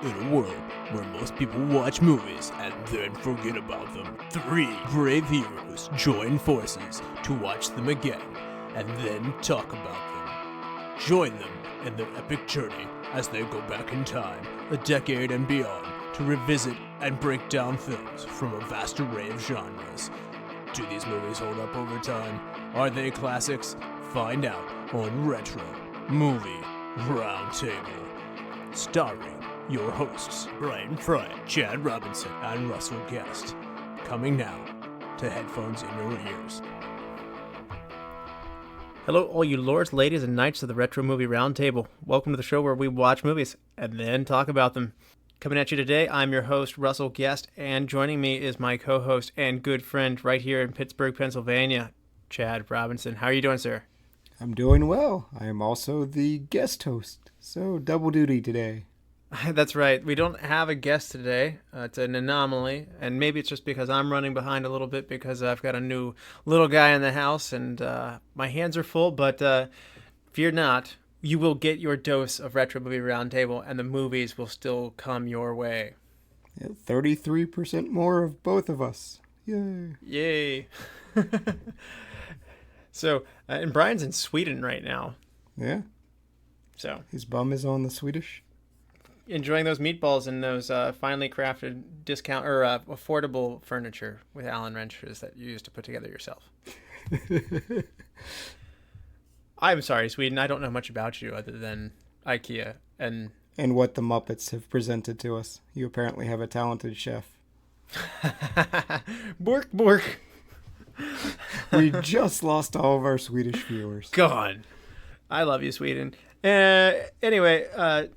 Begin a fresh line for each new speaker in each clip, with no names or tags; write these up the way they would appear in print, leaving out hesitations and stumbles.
In a world where most people watch movies and then forget about them, 3 brave heroes join forces to watch them again and then talk about them. Join them in their epic journey as they go back in time, a decade and beyond, to revisit and break down films from a vast array of genres. Do these movies hold up over time? Are they classics? Find out on Retro Movie Roundtable. Starring your hosts, Brian Fry, Chad Robinson, and Russell Guest. Coming now to headphones in your ears.
Hello, all you lords, ladies, and knights of the Retro Movie Roundtable. Welcome to the show where we watch movies and then talk about them. Coming at you today, I'm your host, Russell Guest, and joining me is my co-host and good friend right here in Pittsburgh, Pennsylvania, Chad Robinson. How are you doing, sir?
I'm doing well. I am also the guest host, so double duty today.
That's right. We don't have a guest today. It's an anomaly, and maybe it's just because I'm running behind a little bit because I've got a new little guy in the house, and my hands are full, but fear not. You will get your dose of Retro Movie Roundtable, and the movies will still come your way.
Yeah, 33% more of both of us. Yay.
Yay. So, and Brian's in Sweden right now.
Yeah.
So
His bum is on the Swedish.
Enjoying those meatballs and those finely crafted discount or affordable furniture with Allen wrenches that you used to put together yourself. I'm sorry, Sweden. I don't know much about you other than IKEA and
what the Muppets have presented to us. You apparently have a talented chef.
Bork, bork.
We just lost all of our Swedish viewers.
God. I love you, Sweden. Anyway,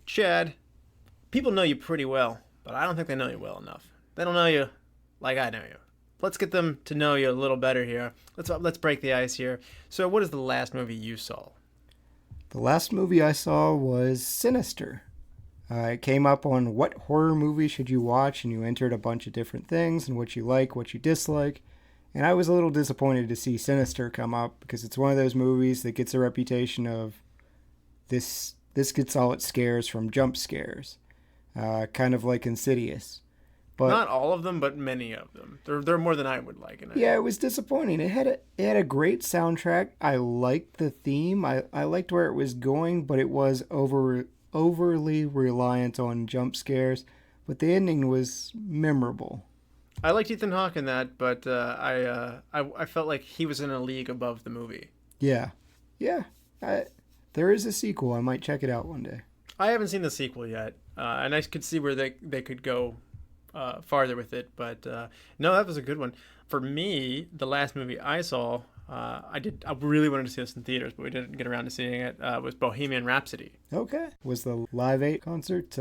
Chad, people know you pretty well, but I don't think they know you well enough. They don't know you like I know you. Let's get them to know you a little better here. Let's break the ice here. So what is the last movie you saw?
The last movie I saw was Sinister. It came up on what horror movie should you watch, and you entered a bunch of different things and what you like, what you dislike. And I was a little disappointed to see Sinister come up because it's one of those movies that gets a reputation of this gets all its scares from jump scares. Kind of like Insidious. But
not all of them, but many of them. They're more than I would like.
Yeah, it was disappointing. It had a great soundtrack. I liked the theme. I liked where it was going, but it was overly reliant on jump scares. But the ending was memorable.
I liked Ethan Hawke in that, but I felt like he was in a league above the movie.
Yeah. There is a sequel. I might check it out one day.
I haven't seen the sequel yet, and I could see where they could go farther with it, but no, that was a good one. For me, the last movie I saw, I really wanted to see this in theaters, but we didn't get around to seeing it, was Bohemian Rhapsody.
Okay. Was the Live 8 concert,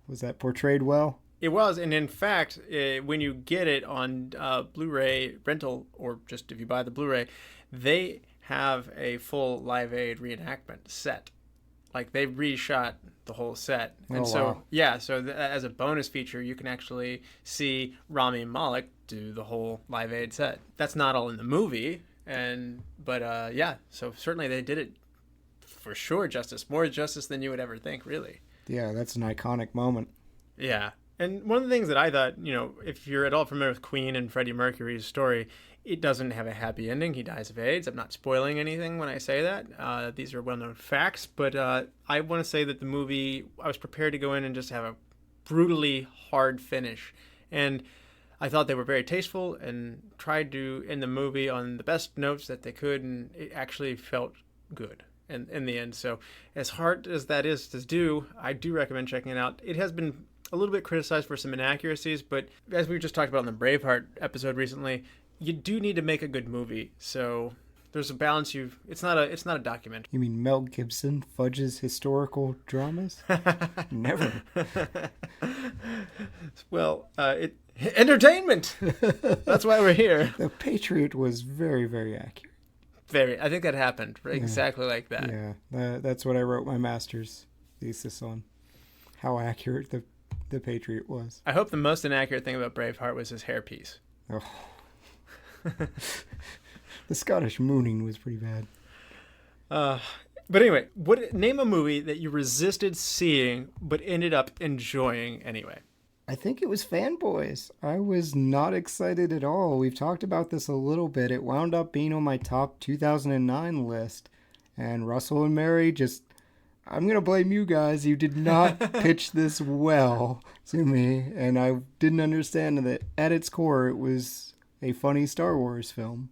was that portrayed well?
It was, and in fact, when you get it on Blu-ray rental, or just if you buy the Blu-ray, they have a full Live Aid reenactment set. Like, they reshot the whole set. And
wow.
As a bonus feature, you can actually see Rami Malek do the whole Live Aid set. That's not all in the movie, so certainly they did it for sure justice. More justice than you would ever think, really.
Yeah, that's an iconic moment.
Yeah. And one of the things that I thought, if you're at all familiar with Queen and Freddie Mercury's story, it doesn't have a happy ending. He dies of AIDS. I'm not spoiling anything when I say that. These are well-known facts. But I want to say that the movie, I was prepared to go in and just have a brutally hard finish. And I thought they were very tasteful and tried to end the movie on the best notes that they could. And it actually felt good in the end. So as hard as that is to do, I do recommend checking it out. It has been a little bit criticized for some inaccuracies, but as we just talked about in the Braveheart episode recently, you do need to make a good movie. So there's a balance. It's not a documentary.
You mean Mel Gibson fudges historical dramas? Never.
Well, entertainment. That's why we're here.
The Patriot was very, very accurate.
I think that happened exactly like that.
Yeah, that's what I wrote my master's thesis on. How accurate the Patriot was.
I hope the most inaccurate thing about Braveheart was his hairpiece.
Oh. The Scottish mooning was pretty bad.
But anyway, name a movie that you resisted seeing but ended up enjoying anyway.
I think it was Fanboys. I was not excited at all. We've talked about this a little bit. It wound up being on my top 2009 list. And Russell and Mary just... I'm going to blame you guys. You did not pitch this well to me. And I didn't understand that at its core, it was a funny Star Wars film.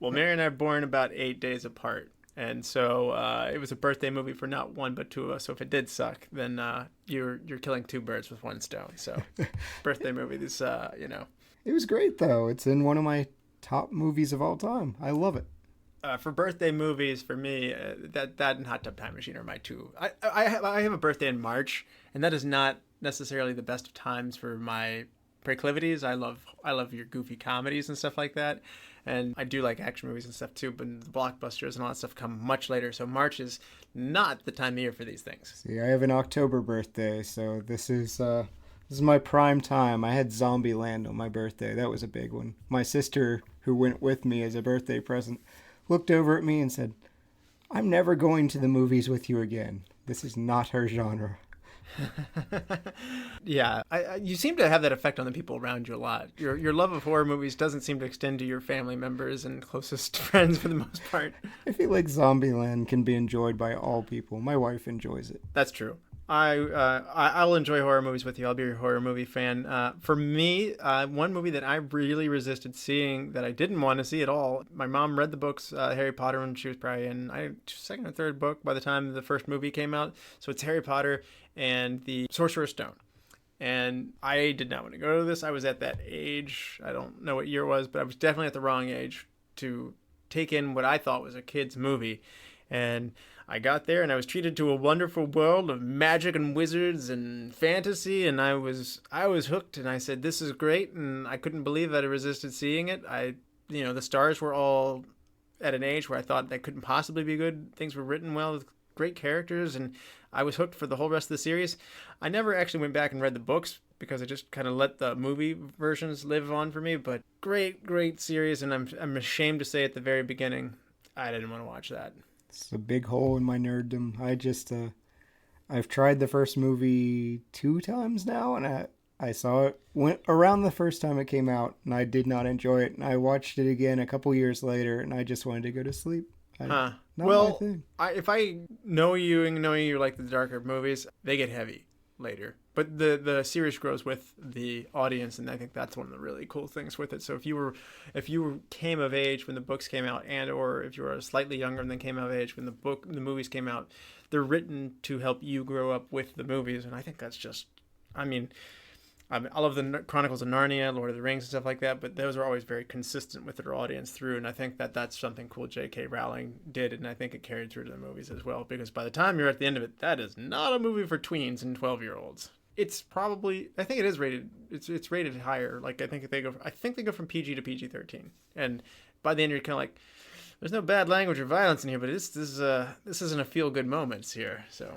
Well, Mary and I are born about 8 days apart. And so it was a birthday movie for not one but two of us. So if it did suck, then you're killing two birds with one stone. So birthday movie, this
It was great though. It's in one of my top movies of all time. I love it.
For birthday movies, for me, that and Hot Tub Time Machine are my two. I have a birthday in March, and that is not necessarily the best of times for my proclivities. I love your goofy comedies and stuff like that. And I do like action movies and stuff too, but the blockbusters and all that stuff come much later. So March is not the time of year for these things.
See, I have an October birthday, so this is my prime time. I had Zombieland on my birthday. That was a big one. My sister, who went with me as a birthday present, looked over at me and said, "I'm never going to the movies with you again. This is not her genre."
Yeah, you seem to have that effect on the people around you a lot. Your love of horror movies doesn't seem to extend to your family members and closest friends for the most part.
I feel like Zombieland can be enjoyed by all people. My wife enjoys it.
That's true. I'll enjoy horror movies with you. I'll be a horror movie fan. For me, one movie that I really resisted seeing that I didn't want to see at all. My mom read the books, Harry Potter, when she was probably in second or third book by the time the first movie came out. So it's Harry Potter and the Sorcerer's Stone. And I did not want to go to this. I was at that age. I don't know what year it was, but I was definitely at the wrong age to take in what I thought was a kid's movie. And I got there and I was treated to a wonderful world of magic and wizards and fantasy, and I was hooked, and I said, this is great, and I couldn't believe that I resisted seeing it. The stars were all at an age where I thought that couldn't possibly be good. Things were written well with great characters, and I was hooked for the whole rest of the series. I never actually went back and read the books because I just kind of let the movie versions live on for me, but great series, and I'm ashamed to say at the very beginning, I didn't want to watch that.
It's a big hole in my nerddom. I've tried the first movie 2 times now, and I saw it went around the first time it came out, and I did not enjoy it. And I watched it again a couple years later, and I just wanted to go to sleep.
Well,
my thing.
if I know you and knowing you like the darker movies, they get heavy later. But the series grows with the audience, and I think that's one of the really cool things with it. So if you came of age when the books came out, and or if you were slightly younger and then came of age when the movies came out, they're written to help you grow up with the movies, and I think that's just, I love the Chronicles of Narnia, Lord of the Rings, and stuff like that, but those are always very consistent with their audience through, and I think that's something cool J.K. Rowling did, and I think it carried through to the movies as well, because by the time you're at the end of it, that is not a movie for tweens and 12-year-olds. It's probably, I think it is rated, it's rated higher. Like, I think they go from PG to PG-13, and by the end you're kind of like, there's no bad language or violence in here, but this isn't a feel-good moments here, so.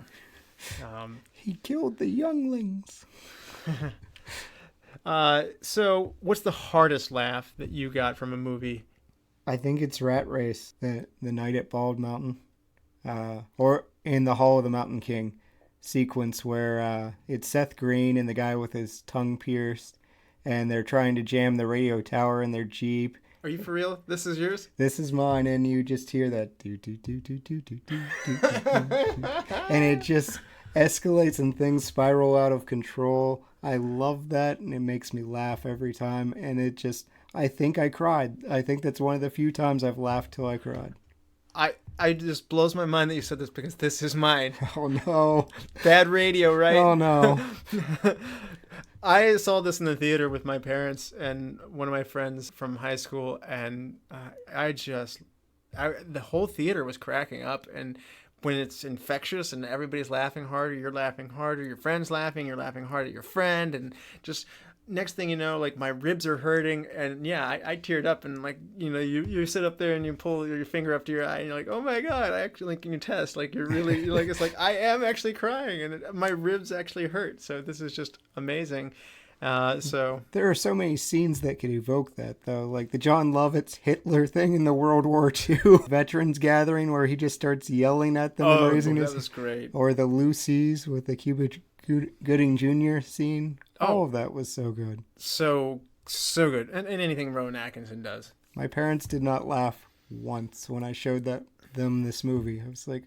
He killed the younglings.
So what's the hardest laugh that you got from a movie?
I think it's Rat Race, the night at Bald Mountain, or in the Hall of the Mountain King sequence where it's Seth Green and the guy with his tongue pierced, and they're trying to jam the radio tower in their Jeep.
Are you for real? This is yours?
This is mine, and you just hear that do do do do do do do do, and it just escalates and things spiral out of control. I love that, and it makes me laugh every time, and I think I cried. I think that's one of the few times I've laughed till I cried.
I just blows my mind that you said this, because this is mine.
Oh no.
Bad radio, right?
Oh no.
I saw this in the theater with my parents and one of my friends from high school, and the whole theater was cracking up, and when it's infectious and everybody's laughing harder, you're laughing harder, your friend's laughing, you're laughing hard at your friend, and just next thing you know, like, my ribs are hurting, and yeah, I teared up, and like, you sit up there and you pull your finger up to your eye, and you're like, oh my god, I actually can test, like, you're like, it's like I am actually crying, and my ribs actually hurt. So this is just amazing. So
There are so many scenes that could evoke that, though. Like the John Lovitz Hitler thing in the World War II Veterans Gathering, where he just starts yelling at them and raising
that
his...
was great.
Or the Lucy's with the Cuba Gooding Jr. scene.
Oh.
All of that was so good.
So good. And anything Rowan Atkinson does.
My parents did not laugh once when I showed them this movie. I was like,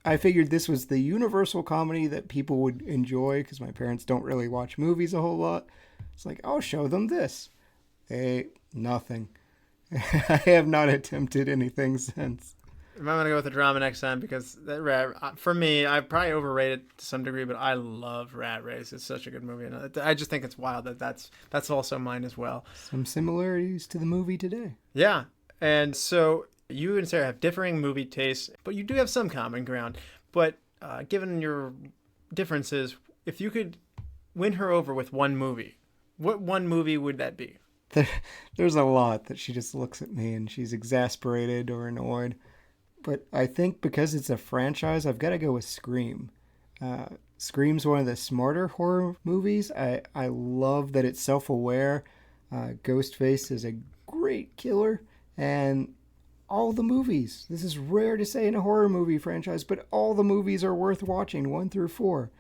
I figured this was the universal comedy that people would enjoy because my parents don't really watch movies a whole lot. It's like, I'll show them this. Nothing. I have not attempted anything since.
I'm going to go with the drama next time because for me, I probably overrated it to some degree, but I love Rat Race. It's such a good movie. And I just think it's wild that that's also mine as well.
Some similarities to the movie today.
Yeah. And so you and Sarah have differing movie tastes, but you do have some common ground. But given your differences, if you could win her over with one movie, what one movie would that be?
There's a lot that she just looks at me and she's exasperated or annoyed. But I think because it's a franchise, I've got to go with Scream. Scream's one of the smarter horror movies. I love that it's self-aware. Ghostface is a great killer. And all the movies, this is rare to say in a horror movie franchise, but all the movies are worth watching, 1 through 4.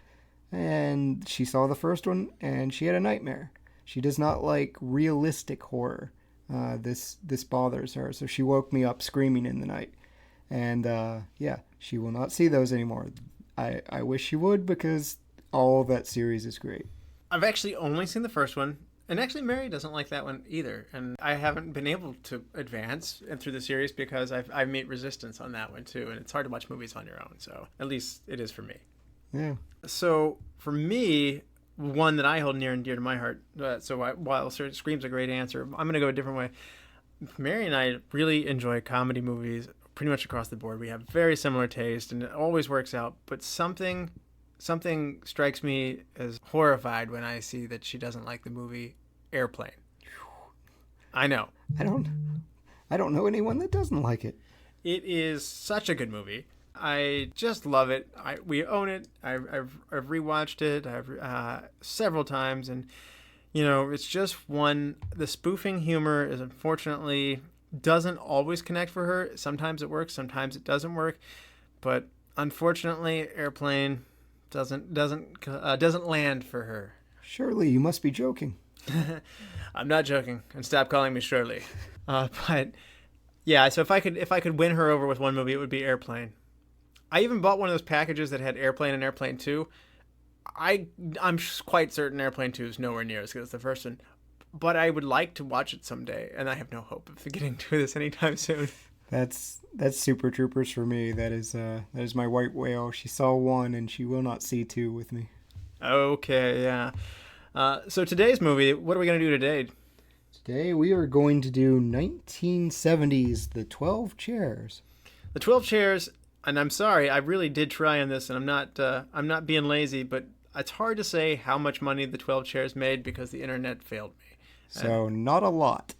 And she saw the first one and she had a nightmare. She does not like realistic horror. This bothers her. So she woke me up screaming in the night. And she will not see those anymore. I wish she would because all of that series is great.
I've actually only seen the first one. And actually, Mary doesn't like that one either. And I haven't been able to advance through the series because I meet resistance on that one too. And it's hard to watch movies on your own. So at least it is for me.
Yeah.
So for me, one that I hold near and dear to my heart. While Scream's a great answer, I'm going to go a different way. Mary and I really enjoy comedy movies pretty much across the board. We have very similar taste and it always works out. But something strikes me as horrified when I see that she doesn't like the movie Airplane. I know. I
don't know anyone that doesn't like it.
It is such a good movie. I just love it. We own it. I've rewatched it several times, and it's just one. The spoofing humor is unfortunately doesn't always connect for her. Sometimes it works, sometimes it doesn't work, but unfortunately, Airplane doesn't land for her.
Shirley, you must be joking.
I'm not joking, and stop calling me Shirley. But yeah, so if I could win her over with one movie, it would be Airplane. I even bought one of those packages that had Airplane and Airplane 2. I'm quite certain Airplane 2 is nowhere near as good as the first one, but I would like to watch it someday, and I have no hope of getting to this anytime soon.
That's Super Troopers for me. That is my white whale. She saw 1 and she will not see 2 with me.
Okay, yeah. So today's movie, what are we going to do today?
Today we are going to do 1970s, The 12 Chairs.
The 12 Chairs, and I'm sorry, I really did try on this, and I'm not being lazy, but it's hard to say how much money The 12 Chairs made because the internet failed me.
So not a lot.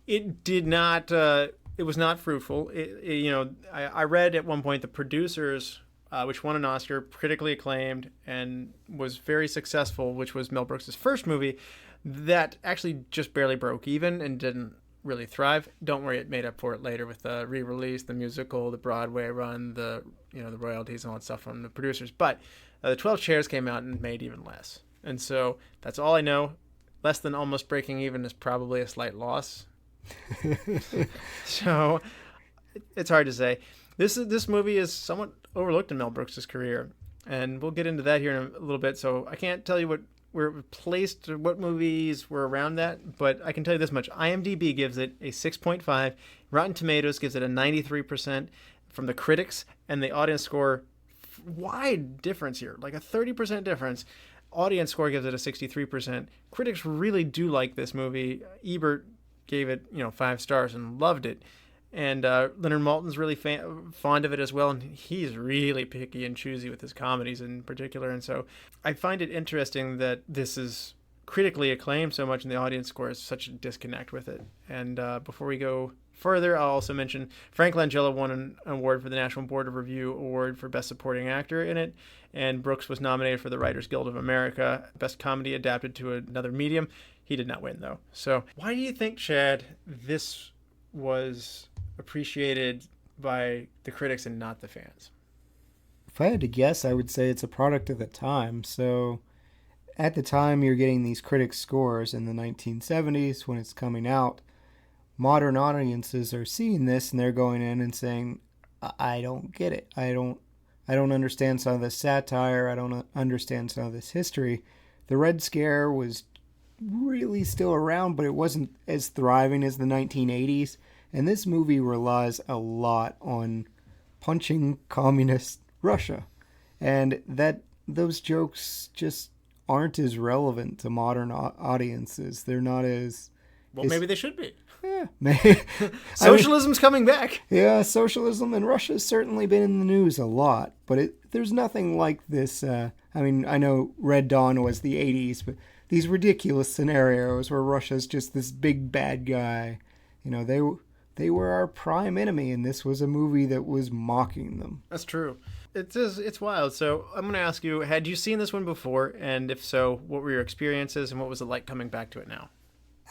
It did not. It was not fruitful. I read at one point the producers, which won an Oscar, critically acclaimed, and was very successful, which was Mel Brooks' first movie, that actually just barely broke even and didn't really thrive. Don't worry, it made up for it later with the re-release, the musical, the Broadway run, the royalties and all that stuff from the producers. But the 12 Chairs came out and made even less. And so that's all I know. Less than almost breaking even is probably a slight loss. So it's hard to say. This movie is somewhat overlooked in Mel Brooks' career, and we'll get into that here in a little bit. So I can't tell you where it placed, what movies were around that, but I can tell you this much. IMDb gives it a 6.5. Rotten Tomatoes gives it a 93% from the critics, and the audience score, wide difference here, like a 30% difference. Audience score gives it a 63%. Critics really do like this movie. Ebert gave it 5 stars and loved it. And Leonard Maltin's really fond of it as well, and he's really picky and choosy with his comedies in particular. And so I find it interesting that this is critically acclaimed so much and the audience score is such a disconnect with it. And before we go further, I'll also mention Frank Langella won an award for the National Board of Review Award for Best Supporting Actor in it, and Brooks was nominated for the Writers Guild of America Best Comedy Adapted to Another Medium. He did not win, though. So why do you think, Chad, this was appreciated by the critics and not the fans?
If I had to guess, I would say it's a product of the time. So at the time you're getting these critic scores in the 1970s when it's coming out, modern audiences are seeing this and they're going in and saying, I don't get it. I don't understand some of this satire. I don't understand some of this history. The Red Scare was really still around, but it wasn't as thriving as the 1980s. And this movie relies a lot on punching communist Russia. And that those jokes just aren't as relevant to modern audiences. They're not as...
Well, maybe they should be.
Yeah, maybe.
Socialism's coming back.
Yeah, socialism in Russia's certainly been in the news a lot, but there's nothing like this. I know Red Dawn was the 80s, but these ridiculous scenarios where Russia's just this big bad guy, they were our prime enemy, and this was a movie that was mocking them.
That's true. It's wild. So I'm going to ask you, had you seen this one before? And if so, what were your experiences and what was it like coming back to it now?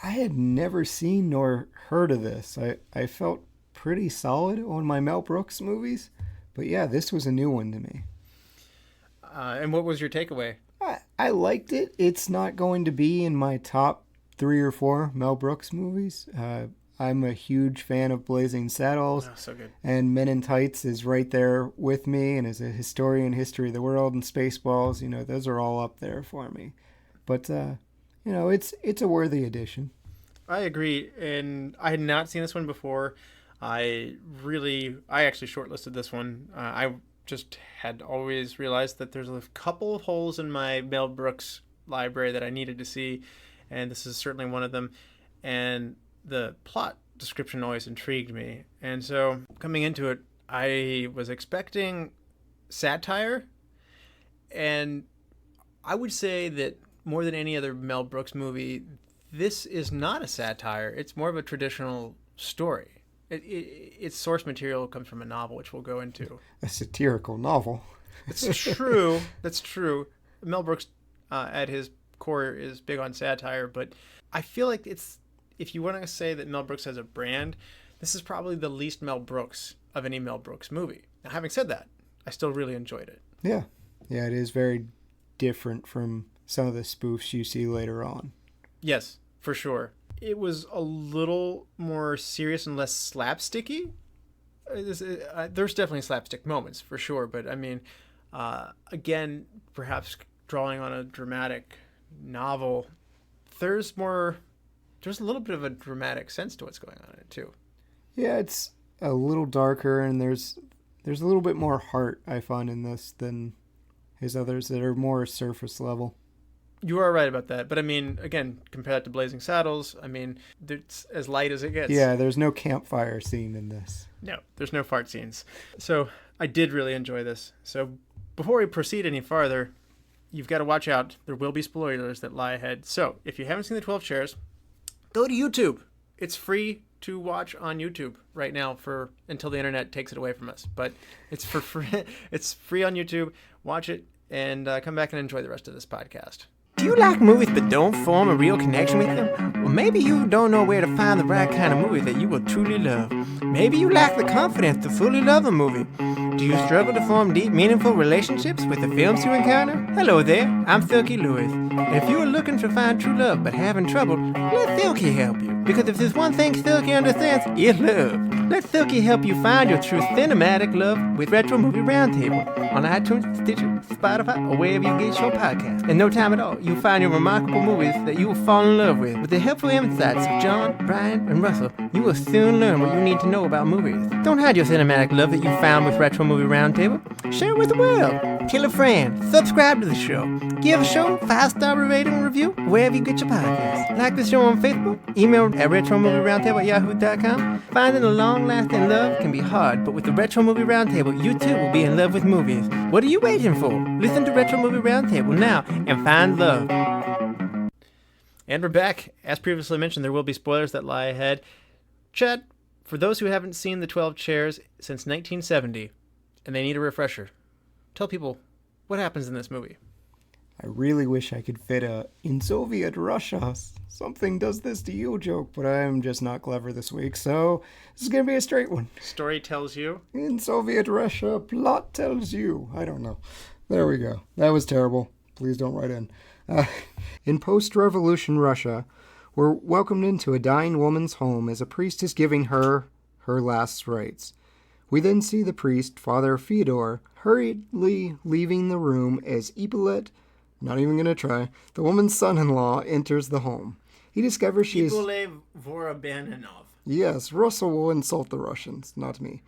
I had never seen nor heard of this. I felt pretty solid on my Mel Brooks movies, but yeah, this was a new one to me.
And what was your takeaway?
I liked it. It's not going to be in my top 3 or 4 Mel Brooks movies. I'm a huge fan of Blazing Saddles.
Oh, so good.
And Men in Tights is right there with me, and as a historian, History of the World and Spaceballs, those are all up there for me. But it's a worthy addition.
I agree, and I had not seen this one before. I actually shortlisted this one. I just had always realized that there's a couple of holes in my Mel Brooks library that I needed to see, and this is certainly one of them. And the plot description always intrigued me, and so coming into it, I was expecting satire, and I would say that more than any other Mel Brooks movie, this is not a satire. It's more of a traditional story. Its source material comes from a novel, which we'll go into.
A satirical novel.
It's true. That's true. Mel Brooks, at his core, is big on satire, but I feel like if you want to say that Mel Brooks has a brand, this is probably the least Mel Brooks of any Mel Brooks movie. Now, having said that, I still really enjoyed it.
Yeah, it is very different from some of the spoofs you see later on.
Yes, for sure. It was a little more serious and less slapsticky. There's definitely slapstick moments, for sure. But, again, perhaps drawing on a dramatic novel, there's a little bit of a dramatic sense to what's going on in it, too.
Yeah, it's a little darker, and there's a little bit more heart, I find, in this than his others that are more surface level.
You are right about that. But, again, compared to Blazing Saddles, it's as light as it gets.
Yeah, there's no campfire scene in this.
No, there's no fart scenes. So I did really enjoy this. So before we proceed any farther, you've got to watch out. There will be spoilers that lie ahead. So if you haven't seen The 12 Chairs, go to YouTube. It's free to watch on YouTube right now until the internet takes it away from us. But it's for free. It's free on YouTube. Watch it and come back and enjoy the rest of this podcast. Do you like movies but don't form a real connection with them? Well, maybe you don't know where to find the right kind of movie that you will truly love. Maybe you lack the confidence to fully love a movie. Do you struggle to form deep, meaningful relationships with the films you encounter? Hello there, I'm Thilke Lewis. And if you are looking to find true love but having trouble, let Thilke help you. Because if there's one thing Thilke understands, it's love. Let Thilke help you find your true cinematic love with Retro Movie Roundtable on iTunes, Stitcher, Spotify, or wherever you get your podcast. In no time at all, you'll find your remarkable movies that you will fall in love with. With the helpful insights of John, Brian, and Russell, you will soon learn what you need to know about movies. Don't hide your cinematic love that you found with Retro Movie Roundtable. Share it with the world. Tell a friend. Subscribe to the show. Give the show a 5-star rating and review wherever you get your podcasts. Like the show on Facebook. Email at retromovieroundtable@yahoo.com. Finding a long-lasting love can be hard, but with the Retro Movie Roundtable, you too will be in love with movies. What are you waiting for? Listen to Retro Movie Roundtable now and find love. And we're back. As previously mentioned, there will be spoilers that lie ahead. Chad, for those who haven't seen The 12 Chairs since 1970, and they need a refresher, tell people what happens in this movie.
I really wish I could fit a "in Soviet Russia, something does this to you" joke, but I'm just not clever this week, so this is going to be a straight one.
Story tells you.
In Soviet Russia, plot tells you. I don't know. There we go. That was terrible. Please don't write in. In post-revolution Russia, we're welcomed into a dying woman's home as a priest is giving her last rites. We then see the priest, Father Fyodor, hurriedly leaving the room as Ippolit, not even going to try, the woman's son-in-law, enters the home. He discovers she is...
Ippolit Vorobanov.
Yes, Russell will insult the Russians, not me.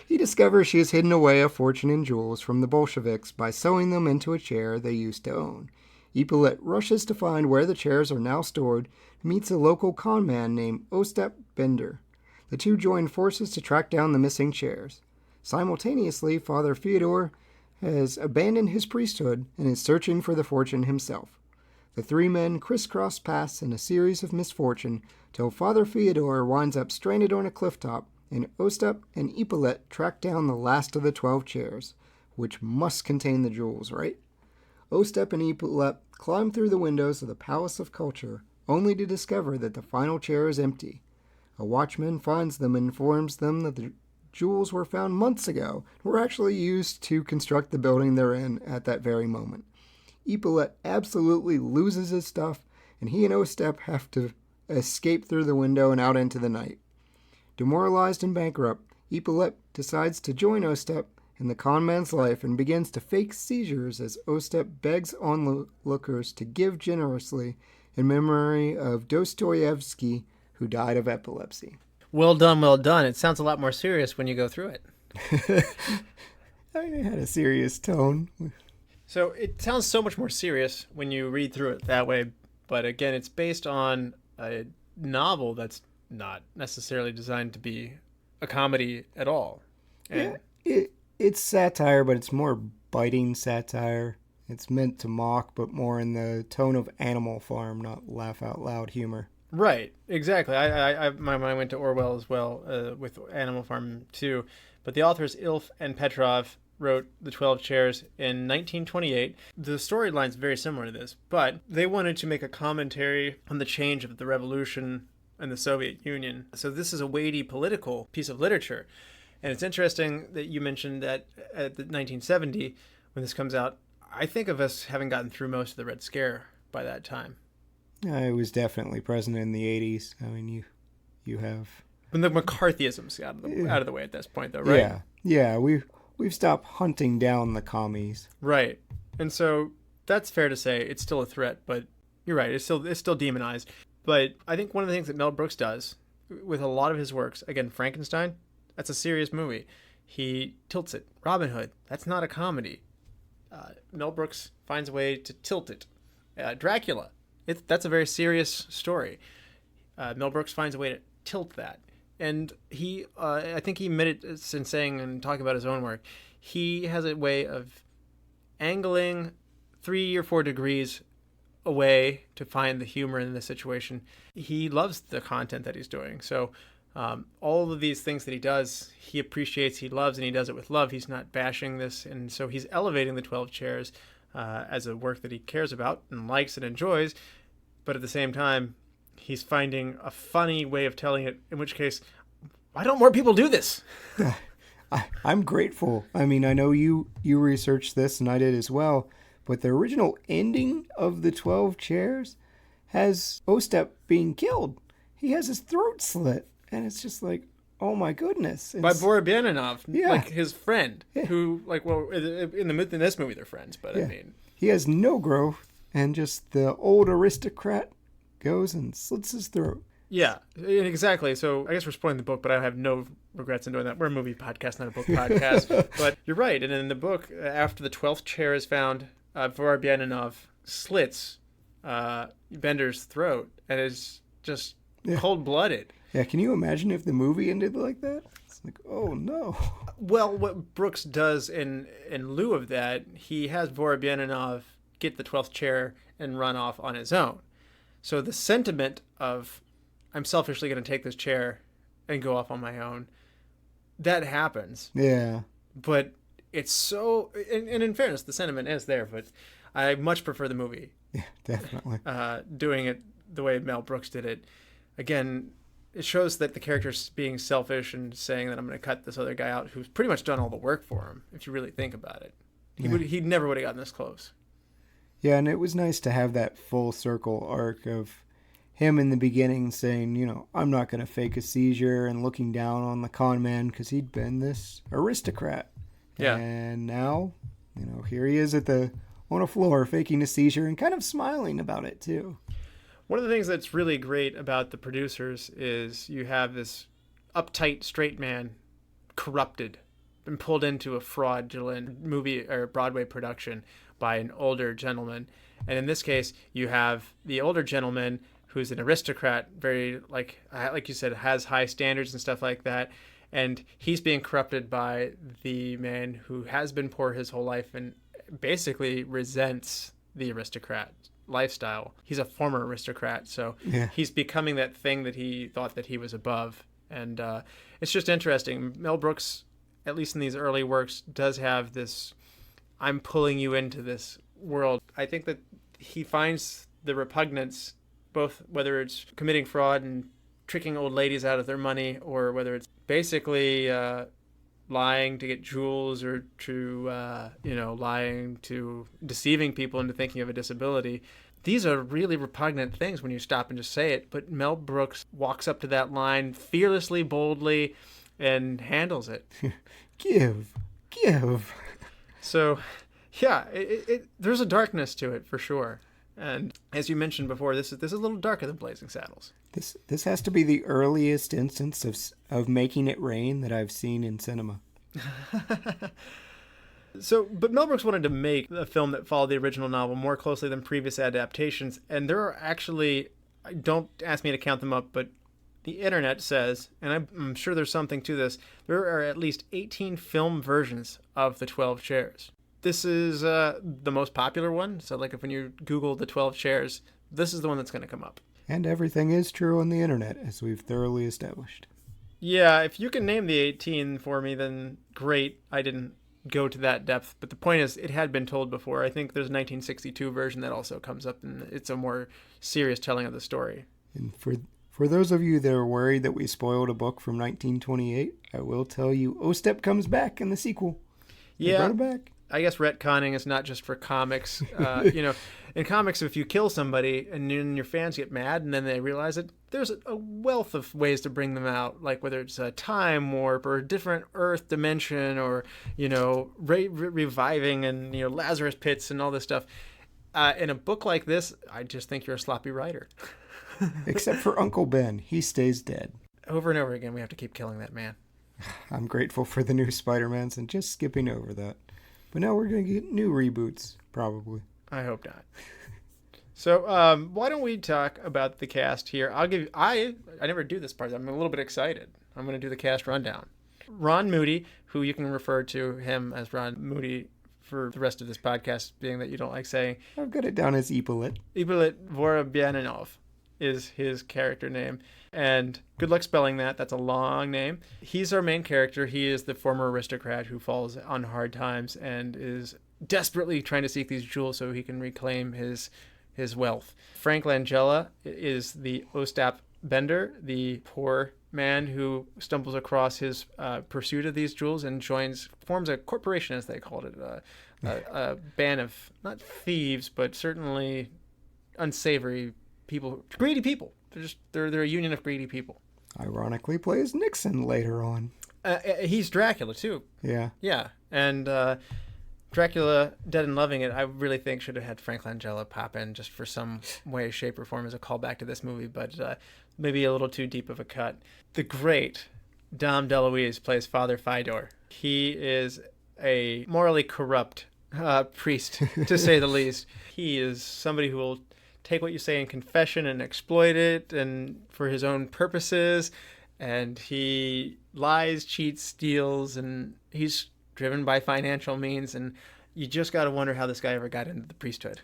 He discovers she has hidden away a fortune in jewels from the Bolsheviks by sewing them into a chair they used to own. Ippolit rushes to find where the chairs are now stored and meets a local con man named Ostap Bender. The two join forces to track down the missing chairs. Simultaneously, Father Fyodor has abandoned his priesthood and is searching for the fortune himself. The three men crisscross paths in a series of misfortune till Father Fyodor winds up stranded on a cliff top, and Ostap and Ippolit track down the last of the 12 chairs, which must contain the jewels, right? Ostap and Ippolit climb through the windows of the Palace of Culture, only to discover that the final chair is empty. A watchman finds them and informs them that the jewels were found months ago and were actually used to construct the building they're in at that very moment. Ippolit absolutely loses his stuff, and he and Ostap have to escape through the window and out into the night. Demoralized and bankrupt, Ippolit decides to join Ostap in the con man's life and begins to fake seizures as Ostap begs onlookers to give generously in memory of Dostoevsky, who died of epilepsy.
Well done, well done. It sounds a lot more serious when you go through it.
I had a serious tone.
So it sounds so much more serious when you read through it that way, but again, it's based on a novel that's not necessarily designed to be a comedy at all. And
It's satire, but it's more biting satire. It's meant to mock, but more in the tone of Animal Farm, not laugh out loud humor.
Right, exactly. My mind went to Orwell as well with Animal Farm too. But the authors Ilf and Petrov wrote The 12 Chairs in 1928. The storyline's very similar to this, but they wanted to make a commentary on the change of the revolution and the Soviet Union. So this is a weighty political piece of literature. And it's interesting that you mentioned that at the 1970, when this comes out, I think of us having gotten through most of the Red Scare by that time.
I was definitely present in the 80s. I mean, you have...
When the McCarthyism's out of the way at this point, though, right?
Yeah, we've stopped hunting down the commies.
Right. And so that's fair to say. It's still a threat, but you're right. It's still demonized. But I think one of the things that Mel Brooks does with a lot of his works, again, Frankenstein, that's a serious movie. He tilts it. Robin Hood, that's not a comedy. Mel Brooks finds a way to tilt it. Dracula, that's a very serious story. Mel Brooks finds a way to tilt that. And he, I think he admitted in saying and talking about his own work, he has a way of angling 3 or 4 degrees away to find the humor in the situation. He loves the content that he's doing. So all of these things that he does, he appreciates, he loves, and he does it with love. He's not bashing this. And so he's elevating the 12 Chairs as a work that he cares about and likes and enjoys. But at the same time, he's finding a funny way of telling it, in which case, why don't more people do this?
I'm grateful. I mean, I know you researched this, and I did as well, but the original ending of the 12 Chairs has Ostap being killed. He has his throat slit, and it's just like, oh my goodness.
By Vorobanov,
yeah.
Like his friend, who, like, well, in this movie they're friends, but I mean...
He has no growth, and just the old aristocrat goes and slits his throat.
Yeah, exactly. So I guess we're spoiling the book, but I have no regrets in doing that. We're a movie podcast, not a book podcast. But you're right. And in the book, after the 12th chair is found, Vorobanov slits Bender's throat, and it's just cold-blooded.
Yeah, can you imagine if the movie ended like that? It's like, oh no.
Well, what Brooks does in lieu of that, he has Vorobanov get the 12th chair and run off on his own. So the sentiment of I'm selfishly going to take this chair and go off on my own, that happens.
Yeah.
But it's so, and in fairness, the sentiment is there, but I much prefer the movie.
Yeah, definitely.
Doing it the way Mel Brooks did it. Again, it shows that the character's being selfish and saying that I'm going to cut this other guy out who's pretty much done all the work for him, if you really think about it. He never would have gotten this close.
Yeah, and it was nice to have that full circle arc of him in the beginning saying, you know, I'm not going to fake a seizure, and looking down on the con man because he'd been this aristocrat.
Yeah.
And now, you know, here he is on a floor faking a seizure and kind of smiling about it too.
One of the things that's really great about the producers is you have this uptight straight man corrupted and pulled into a fraudulent movie or Broadway production by an older gentleman. And in this case, you have the older gentleman who's an aristocrat, very, like you said, has high standards and stuff like that. And he's being corrupted by the man who has been poor his whole life and basically resents the aristocrat lifestyle. He's a former aristocrat, so he's becoming that thing that he thought that he was above. And it's just interesting. Mel Brooks, at least in these early works, does have this, I'm pulling you into this world. I think that he finds the repugnance, both whether it's committing fraud and tricking old ladies out of their money, or whether it's basically lying to get jewels, or to lying to deceiving people into thinking of a disability. These are really repugnant things when you stop and just say it, but Mel Brooks walks up to that line fearlessly, boldly, and handles it.
Give.
So yeah, there's a darkness to it for sure. And as you mentioned before, this is a little darker than Blazing Saddles.
This has to be the earliest instance of making it rain that I've seen in cinema.
But Mel Brooks wanted to make a film that followed the original novel more closely than previous adaptations. And there are actually, don't ask me to count them up, but the internet says, and I'm sure there's something to this, there are at least 18 film versions of The 12 Chairs. This is the most popular one. So like if when you Google The 12 Chairs, this is the one that's going to come up.
And everything is true on the internet, as we've thoroughly established.
Yeah, if you can name the 18 for me, then great. I didn't go to that depth. But the point is, it had been told before. I think there's a 1962 version that also comes up, and it's a more serious telling of the story.
And for those of you that are worried that we spoiled a book from 1928, I will tell you, Ostep comes back in the sequel. They brought it back.
I guess retconning is not just for comics. In comics, if you kill somebody and then your fans get mad and then they realize it, there's a wealth of ways to bring them out, like whether it's a time warp or a different Earth dimension, or reviving and Lazarus pits and all this stuff. In a book like this, I just think you're a sloppy writer.
Except for Uncle Ben, he stays dead.
Over and over again, we have to keep killing that man.
I'm grateful for the new Spider-Mans and just skipping over that. But now we're going to get new reboots, probably.
I hope not. So why don't we talk about the cast here? I never do this part. I'm a little bit excited. I'm going to do the cast rundown. Ron Moody, who you can refer to him as Ron Moody for the rest of this podcast, being that you don't like saying.
I've got it down as Hippolyte.
Hippolyte Vorobyaninov is his character name. And good luck spelling that. That's a long name. He's our main character. He is the former aristocrat who falls on hard times and is desperately trying to seek these jewels so he can reclaim his wealth. Frank Langella is the Ostap Bender, the poor man who stumbles across his pursuit of these jewels and forms a corporation, as they called it, a band of, not thieves, but certainly unsavory people, greedy people. They're a union of greedy people.
Ironically plays Nixon later on.
He's Dracula, too.
Yeah.
Yeah, and Dracula, Dead and Loving It, I really think should have had Frank Langella pop in just for some way, shape, or form as a callback to this movie, but maybe a little too deep of a cut. The great Dom DeLuise plays Father Fedor. He is a morally corrupt priest, to say the least. He is somebody who will take what you say in confession and exploit it and for his own purposes, and he lies, cheats, steals, and he's driven by financial means. And you just got to wonder how this guy ever got into the priesthood.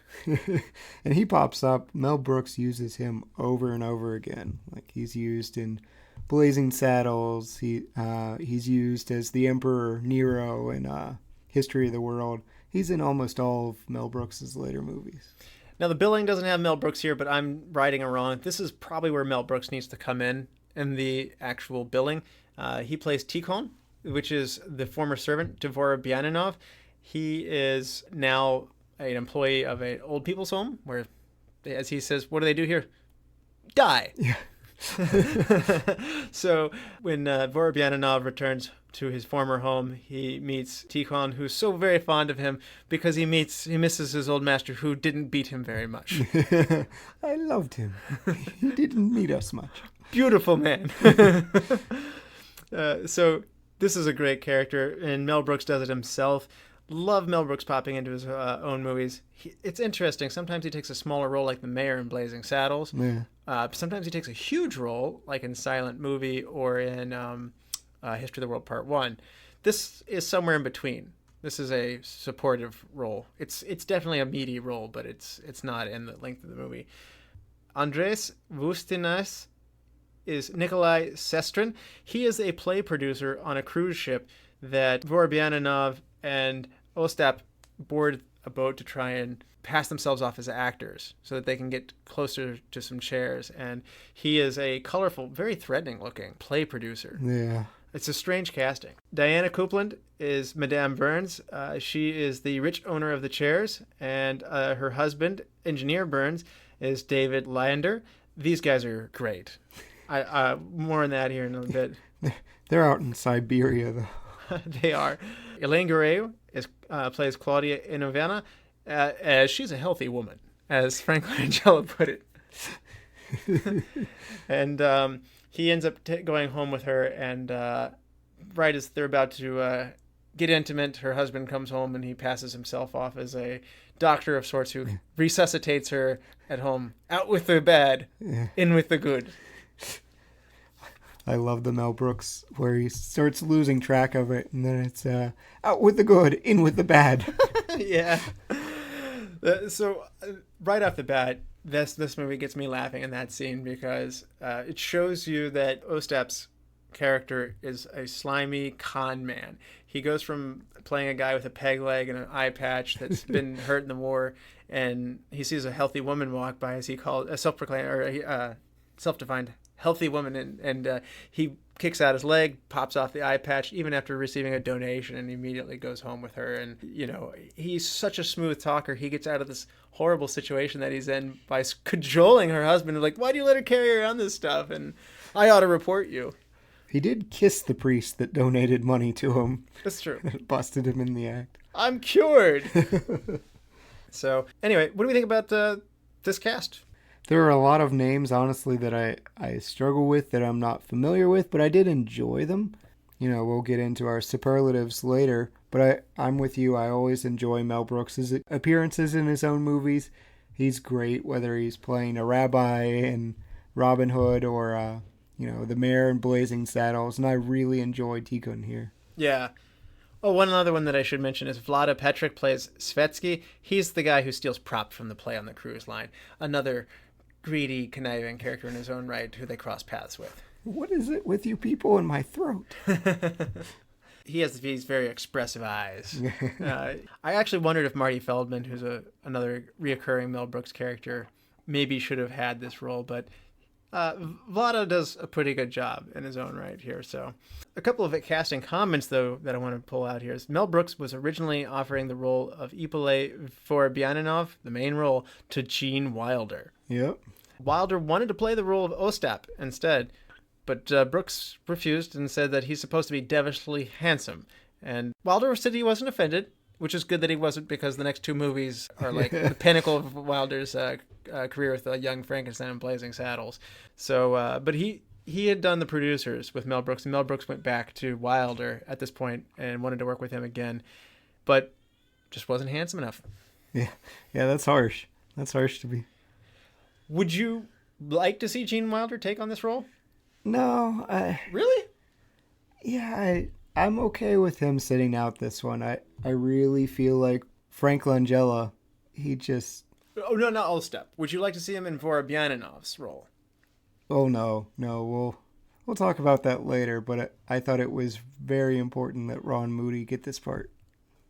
And he pops up. Mel Brooks uses him over and over again. Like, he's used in Blazing Saddles. He's used as the Emperor Nero in History of the World. He's in almost all of Mel Brooks's later movies.
Now, the billing doesn't have Mel Brooks here, but I'm righting it wrong. This is probably where Mel Brooks needs to come in the actual billing. He plays Tikhon, which is the former servant to Vorobyaninov. He is now an employee of an old people's home where, as he says, what do they do here? Die.
Yeah.
So when Vorobyaninov returns to his former home, he meets Tikhon, who's so very fond of him because he misses his old master who didn't beat him very much.
I loved him. He didn't meet us much.
Beautiful man. So this is a great character, and Mel Brooks does it himself. Love Mel Brooks popping into his own movies. It's interesting. Sometimes he takes a smaller role like the mayor in Blazing Saddles.
Yeah.
Sometimes he takes a huge role like in Silent Movie or in History of the World Part 1. This is somewhere in between. This is a supportive role. It's definitely a meaty role, but it's not in the length of the movie. Andréas Voutsinas is Nikolai Sestrin. He is a play producer on a cruise ship that Vorobyaninov and Ostap board a boat to try and pass themselves off as actors so that they can get closer to some chairs. And he is a colorful, very threatening looking play producer.
Yeah.
It's a strange casting. Diana Coupland is Madame Burns. She is the rich owner of the chairs, and her husband, Engineer Burns, is David Lander. These guys are great. More on that here in a bit.
They're out in Siberia, though.
They are. Elaine Garreau plays Claudia Inovana. As she's a healthy woman, as Frank Langella put it. And he ends up going home with her, and right as they're about to get intimate, her husband comes home and he passes himself off as a doctor of sorts who resuscitates her at home. Out with the bad, in with the good.
I love the Mel Brooks where he starts losing track of it, and then it's out with the good, in with the bad.
Yeah. So right off the bat, this movie gets me laughing in that scene because it shows you that Ostap's character is a slimy con man. He goes from playing a guy with a peg leg and an eye patch that's been hurt in the war, and he sees a healthy woman walk by, as he called a self-proclaimed or self-defined healthy woman, and he kicks out his leg, pops off the eye patch, even after receiving a donation, and immediately goes home with her. And, you know, he's such a smooth talker. He gets out of this horrible situation that he's in by cajoling her husband, like, why do you let her carry around this stuff? And I ought to report you.
He did kiss the priest that donated money to him.
That's true.
Busted him in the act.
I'm cured. So, anyway, what do we think about this cast?
There are a lot of names, honestly, that I struggle with, that I'm not familiar with, but I did enjoy them. You know, we'll get into our superlatives later, but I'm with you. I always enjoy Mel Brooks' appearances in his own movies. He's great, whether he's playing a rabbi in Robin Hood or, the mayor in Blazing Saddles, and I really enjoyed Tikhon here.
Yeah. Oh, one other one that I should mention is Vlada Petric plays Svetsky. He's the guy who steals props from the play on the cruise line. Another greedy, conniving character in his own right who they cross paths with.
What is it with you people in my throat?
He has these very expressive eyes. I actually wondered if Marty Feldman, who's another reoccurring Mel Brooks character, maybe should have had this role, but Vlada does a pretty good job in his own right here. So a couple of casting comments, though, that I want to pull out here is Mel Brooks was originally offering the role of Ippolit Vorobyaninov, the main role, to Gene Wilder.
Yep.
Wilder wanted to play the role of Ostap instead, but Brooks refused and said that he's supposed to be devilishly handsome. And Wilder said he wasn't offended, which is good that he wasn't, because the next two movies are like the pinnacle of Wilder's career with Young Frankenstein and Blazing Saddles. So, but he had done the producers with Mel Brooks, and Mel Brooks went back to Wilder at this point and wanted to work with him again, but just wasn't handsome enough.
Yeah, that's harsh. That's harsh to be.
Would you like to see Gene Wilder take on this role?
No.
Really?
Yeah, I'm okay with him sitting out this one. I really feel like Frank Langella, he just...
Oh, no, not Olstep. Would you like to see him in Vorobyanov's role?
Oh, no. We'll talk about that later, but I thought it was very important that Ron Moody get this part.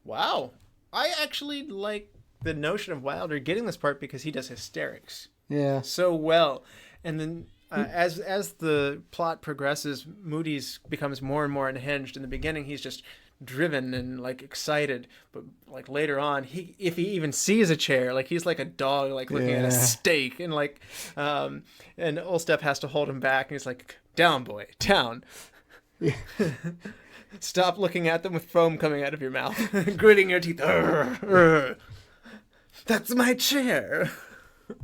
Wow. I actually like the notion of Wilder getting this part because he does hysterics.
Yeah.
So well. And then as the plot progresses, Moody's becomes more and more unhinged. In the beginning, he's just driven and like excited, but like later on, if he even sees a chair, like he's like a dog like looking at a steak, and like and Olstep has to hold him back, and he's like, down boy, down.
Yeah.
Stop looking at them with foam coming out of your mouth, gritting your teeth. That's my chair.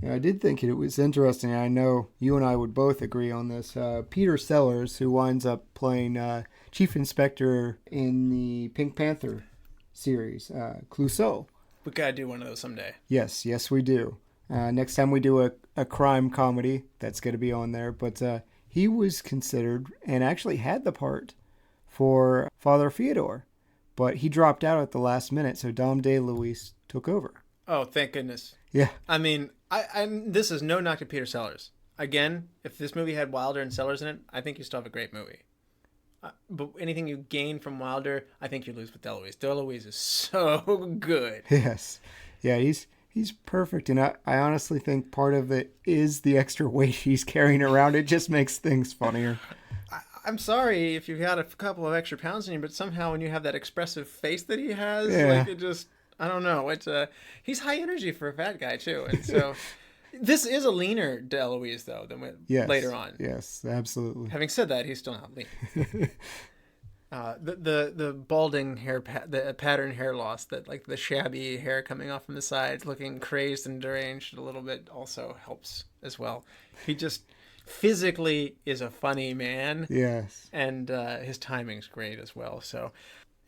Yeah, I did think it was interesting. I know you and I would both agree on this. Peter Sellers, who winds up playing Chief Inspector in the Pink Panther series, Clouseau.
We gotta do one of those someday.
Yes, we do. Next time we do a crime comedy, that's going to be on there. But he was considered and actually had the part for Father Fyodor, but he dropped out at the last minute, so Dom DeLuise took over.
Oh, thank goodness.
Yeah.
I mean, this is no knock to Peter Sellers. Again, if this movie had Wilder and Sellers in it, I think you still have a great movie. But anything you gain from Wilder, I think you lose with DeLuise. DeLuise is so good.
Yes. Yeah, he's perfect. And I honestly think part of it is the extra weight he's carrying around. It just makes things funnier.
I'm sorry if you've got a couple of extra pounds in you, but somehow when you have that expressive face that he has, like it just... I don't know. It's he's high energy for a fat guy too, and so this is a leaner DeLuise though than later on.
Yes, absolutely.
Having said that, he's still not lean. The balding hair, the pattern hair loss, that like the shabby hair coming off from the sides, looking crazed and deranged a little bit, also helps as well. He just physically is a funny man.
Yes,
and his timing's great as well. So.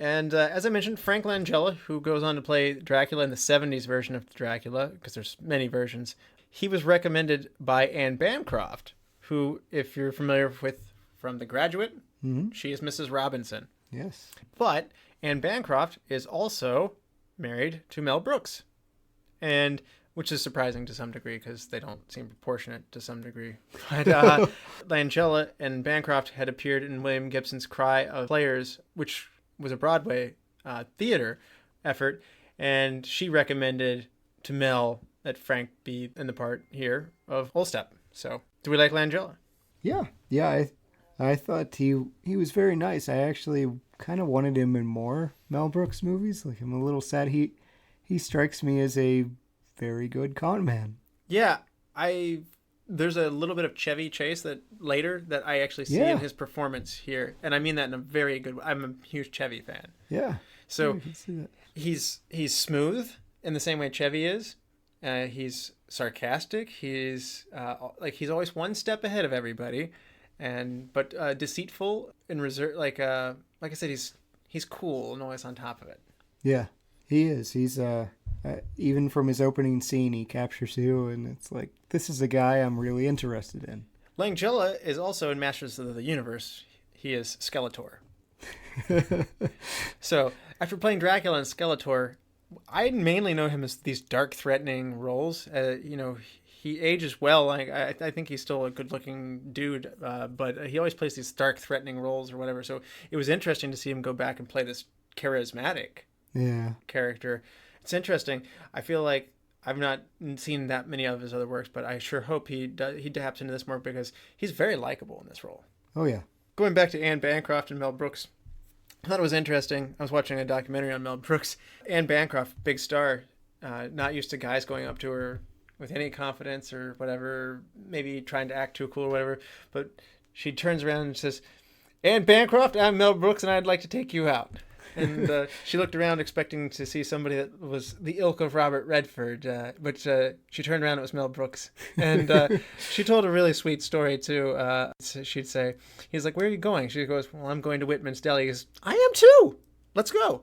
And as I mentioned, Frank Langella, who goes on to play Dracula in the 70s version of Dracula, because there's many versions, he was recommended by Anne Bancroft, who, if you're familiar with from The Graduate, she is Mrs. Robinson.
Yes.
But Anne Bancroft is also married to Mel Brooks, and which is surprising to some degree because they don't seem proportionate to some degree. But Langella and Bancroft had appeared in William Gibson's Cry of Players, which was a Broadway theater effort, and she recommended to Mel that Frank be in the part here of Olstep. So, do we like Langella?
Yeah. I thought he was very nice. I actually kind of wanted him in more Mel Brooks movies. Like, I'm a little sad. He strikes me as a very good con man. Yeah,
there's a little bit of Chevy Chase that I actually see in his performance here. And I mean that in a very good way. I'm a huge Chevy fan.
Yeah.
So
I can see that.
He's smooth in the same way Chevy is. He's sarcastic. He's he's always one step ahead of everybody, but deceitful and reserved. Like I said, he's cool and always on top of it.
Yeah, he is. He's even from his opening scene, he captures you, and it's like, this is a guy I'm really interested in.
Langella is also in Masters of the Universe. He is Skeletor. So, after playing Dracula and Skeletor, I mainly know him as these dark, threatening roles. He ages well. Like I think he's still a good-looking dude, but he always plays these dark, threatening roles or whatever. So it was interesting to see him go back and play this charismatic character. It's interesting. I feel like I've not seen that many of his other works, but I sure hope he taps into this more because he's very likable in this role.
Oh, yeah.
Going back to Anne Bancroft and Mel Brooks, I thought it was interesting. I was watching a documentary on Mel Brooks. Anne Bancroft, big star, not used to guys going up to her with any confidence or whatever, maybe trying to act too cool or whatever, but she turns around and says, "Anne Bancroft, I'm Mel Brooks, and I'd like to take you out." And she looked around expecting to see somebody that was the ilk of Robert Redford, but she turned around, it was Mel Brooks. And she told a really sweet story, too. She'd say, he's like, "Where are you going?" She goes, "Well, I'm going to Whitman's Deli." He goes, "I am too. Let's go."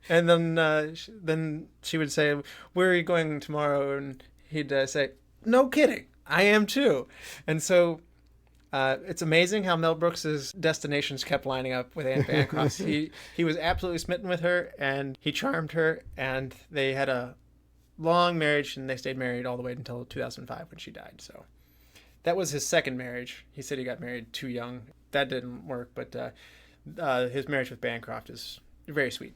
And then she would say, "Where are you going tomorrow?" And he'd say, "No kidding. I am too." And so It's amazing how Mel Brooks's destinations kept lining up with Anne Bancroft's. He was absolutely smitten with her, and he charmed her, and they had a long marriage, and they stayed married all the way until 2005 when she died. So that was his second marriage. He said he got married too young. That didn't work, but his marriage with Bancroft is very sweet.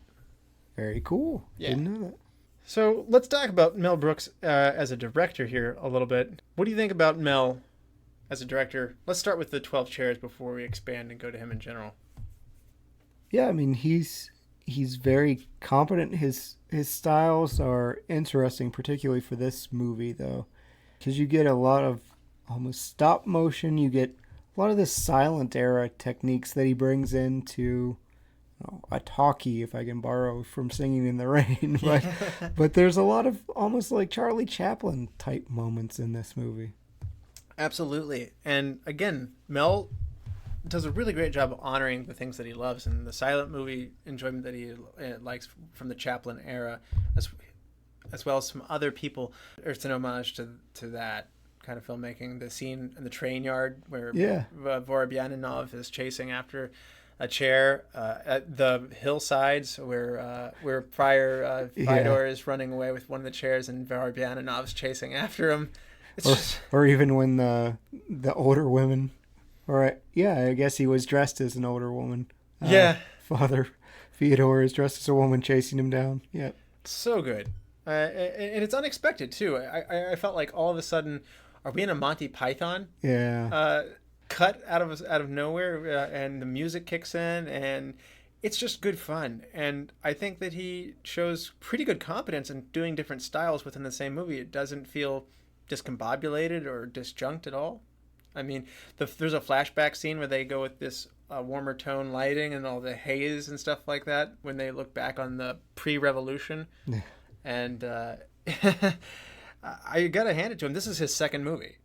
Very cool.
Yeah.
Didn't know that.
So let's talk about Mel Brooks as a director here a little bit. What do you think about Mel as a director? Let's start with the 12 Chairs before we expand and go to him in general.
Yeah, I mean, he's very competent. His styles are interesting, particularly for this movie, though, because you get a lot of almost stop motion. You get a lot of the silent era techniques that he brings into a talkie, if I can borrow from Singing in the Rain. But there's a lot of almost like Charlie Chaplin type moments in this movie.
Absolutely. And again, Mel does a really great job of honoring the things that he loves, and the silent movie enjoyment that he likes from the Chaplin era, as well as some other people. It's an homage to that kind of filmmaking. The scene in the train yard where Vorobyaninov is chasing after a chair, at the hillsides where Friar Fedor is running away with one of the chairs and Vorobyaninov chasing after him.
Or even when the older women, I guess he was dressed as an older woman. Father Fyodor is dressed as a woman chasing him down. Yeah.
So good. And it's unexpected, too. I felt like all of a sudden, are we in a Monty Python?
Yeah.
Cut out of nowhere, and the music kicks in, and it's just good fun. And I think that he shows pretty good competence in doing different styles within the same movie. It doesn't feel discombobulated or disjunct at all. I mean, there's a flashback scene where they go with this warmer tone lighting and all the haze and stuff like that when they look back on the pre-revolution. And I gotta hand it to him. This is his second movie.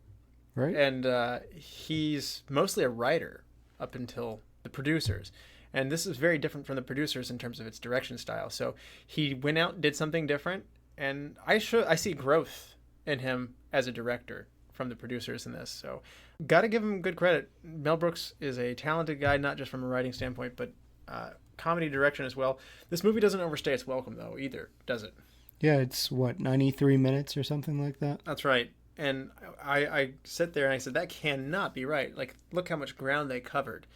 Right.
And he's mostly a writer up until the producers. And this is very different from the producers in terms of its direction style. So he went out and did something different. And I see growth in him as a director from the producers in this. So got to give him good credit. Mel Brooks is a talented guy, not just from a writing standpoint, but comedy direction as well. This movie doesn't overstay its welcome, though, either, does it?
Yeah, it's 93 minutes or something like that?
That's right. And I sit there and I said, that cannot be right. Like, look how much ground they covered.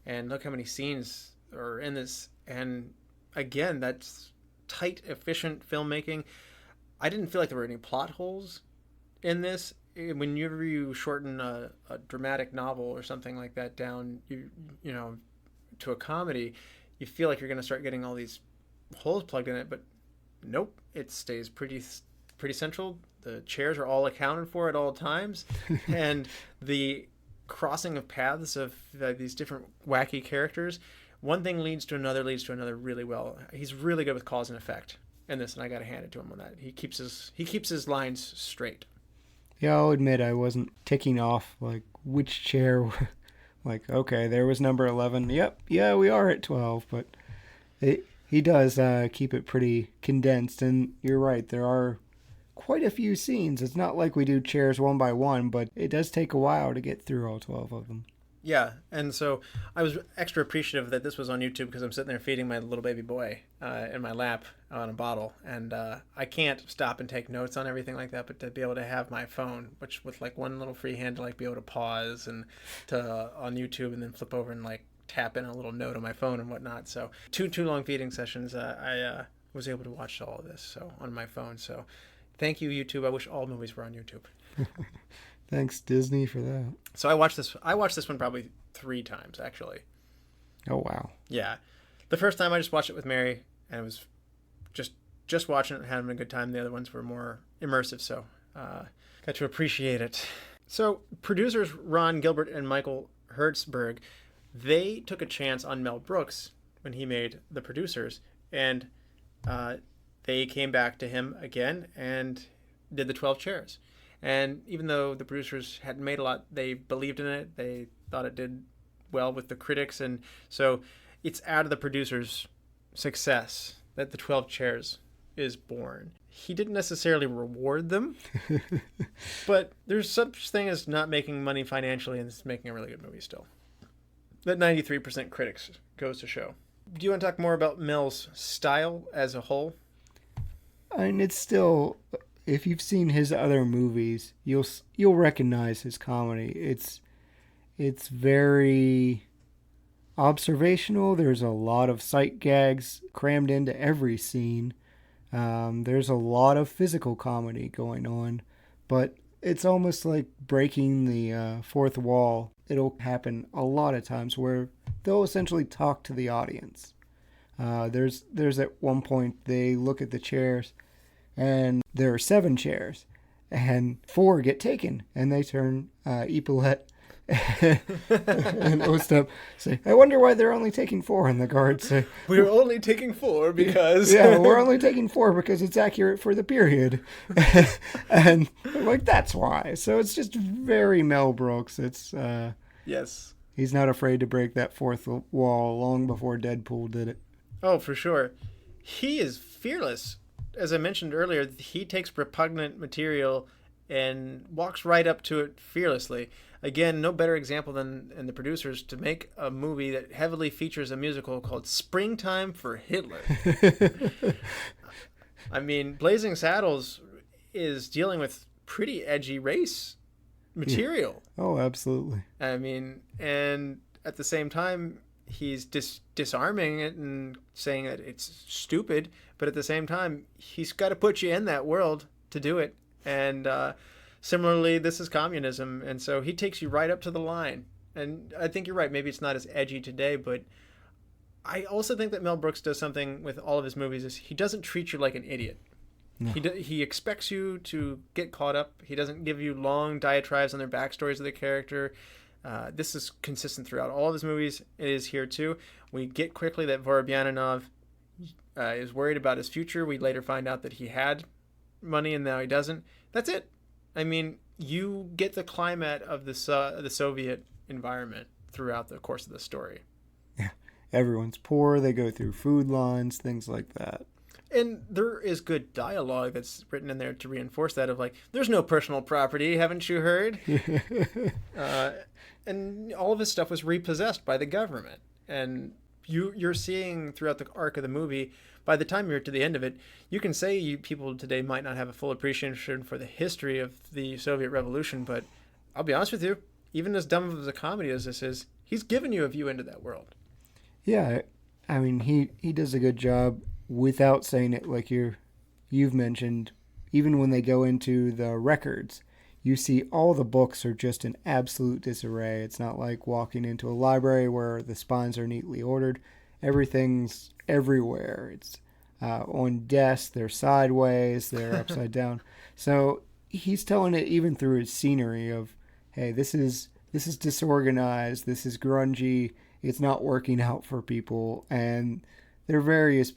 And look how many scenes are in this. And again, that's tight, efficient filmmaking. I didn't feel like there were any plot holes in this. Whenever you shorten a dramatic novel or something like that down, you know, to a comedy, you feel like you're going to start getting all these holes plugged in it. But nope, it stays pretty central. The chairs are all accounted for at all times, and the crossing of paths of these different wacky characters, one thing leads to another really well. He's really good with cause and effect in this, and I got to hand it to him on that. He keeps his lines straight.
Yeah, I'll admit I wasn't ticking off like which chair. Like, okay, there was number 11. Yep, yeah, we are at 12, but he does keep it pretty condensed, and you're right, there are quite a few scenes. It's not like we do chairs one by one, but it does take a while to get through all 12 of them.
Yeah, and so I was extra appreciative that this was on YouTube because I'm sitting there feeding my little baby boy in my lap on a bottle, and I can't stop and take notes on everything like that, but to be able to have my phone, which with like one little free hand to like be able to pause and to on YouTube and then flip over and like tap in a little note on my phone and whatnot. So two long feeding sessions, I was able to watch all of this so on my phone. So thank you, YouTube. I wish all movies were on YouTube.
Thanks, Disney, for that.
So I watched this one probably 3 times, actually.
Oh, wow.
Yeah. The first time I just watched it with Mary, and it was just watching it and having a good time. The other ones were more immersive, so got to appreciate it. So producers Ron Gilbert and Michael Hertzberg, they took a chance on Mel Brooks when he made The Producers, and they came back to him again and did The 12 Chairs. And even though the producers hadn't made a lot, they believed in it. They thought it did well with the critics. And so it's out of the producers' success that The 12 Chairs is born. He didn't necessarily reward them, but there's such thing as not making money financially and it's making a really good movie still. That 93% critics goes to show. Do you want to talk more about Mel's style as a whole?
And it's still, if you've seen his other movies, you'll recognize his comedy. It's very observational. There's a lot of sight gags crammed into every scene. There's a lot of physical comedy going on, but it's almost like breaking the fourth wall. It'll happen a lot of times where they'll essentially talk to the audience. There's at one point they look at the chairs, and there are 7 chairs, and 4 get taken, and they turn Epaulet and Ostap say, I wonder why they're only taking 4, and the guards say,
we're only taking 4 because...
yeah, we're only taking 4 because it's accurate for the period. And I'm like, that's why. So it's just very Mel Brooks. It's
yes.
He's not afraid to break that fourth wall long before Deadpool did it.
Oh, for sure. He is fearless. As I mentioned earlier, he takes repugnant material and walks right up to it fearlessly. Again, no better example than the producers to make a movie that heavily features a musical called Springtime for Hitler. I mean, Blazing Saddles is dealing with pretty edgy race material.
Yeah. Oh, absolutely.
I mean, and at the same time, he's disarming it and saying that it's stupid, but at the same time, he's got to put you in that world to do it. And similarly, this is communism, and so he takes you right up to the line. And I think you're right. Maybe it's not as edgy today, but I also think that Mel Brooks does something with all of his movies is he doesn't treat you like an idiot. No. He expects you to get caught up. He doesn't give you long diatribes on their backstories of the character. This is consistent throughout all of his movies. It is here too. We get quickly that Vorobyaninov is worried about his future. We later find out that he had money and now he doesn't. That's it. I mean, you get the climate of the Soviet environment throughout the course of the story.
Yeah, everyone's poor. They go through food lines, things like that.
And there is good dialogue that's written in there to reinforce that of like, there's no personal property, haven't you heard? And all of his stuff was repossessed by the government. And you're seeing throughout the arc of the movie, by the time you're to the end of it, you can say people today might not have a full appreciation for the history of the Soviet Revolution, but I'll be honest with you, even as dumb of a comedy as this is, he's given you a view into that world.
Yeah, I mean, he does a good job without saying it like you've mentioned. Even when they go into the records, you see all the books are just in absolute disarray. It's not like walking into a library where the spines are neatly ordered. Everything's everywhere. It's on desks, they're sideways, they're upside down. So he's telling it even through his scenery of, hey, this is disorganized, this is grungy, it's not working out for people. And there are various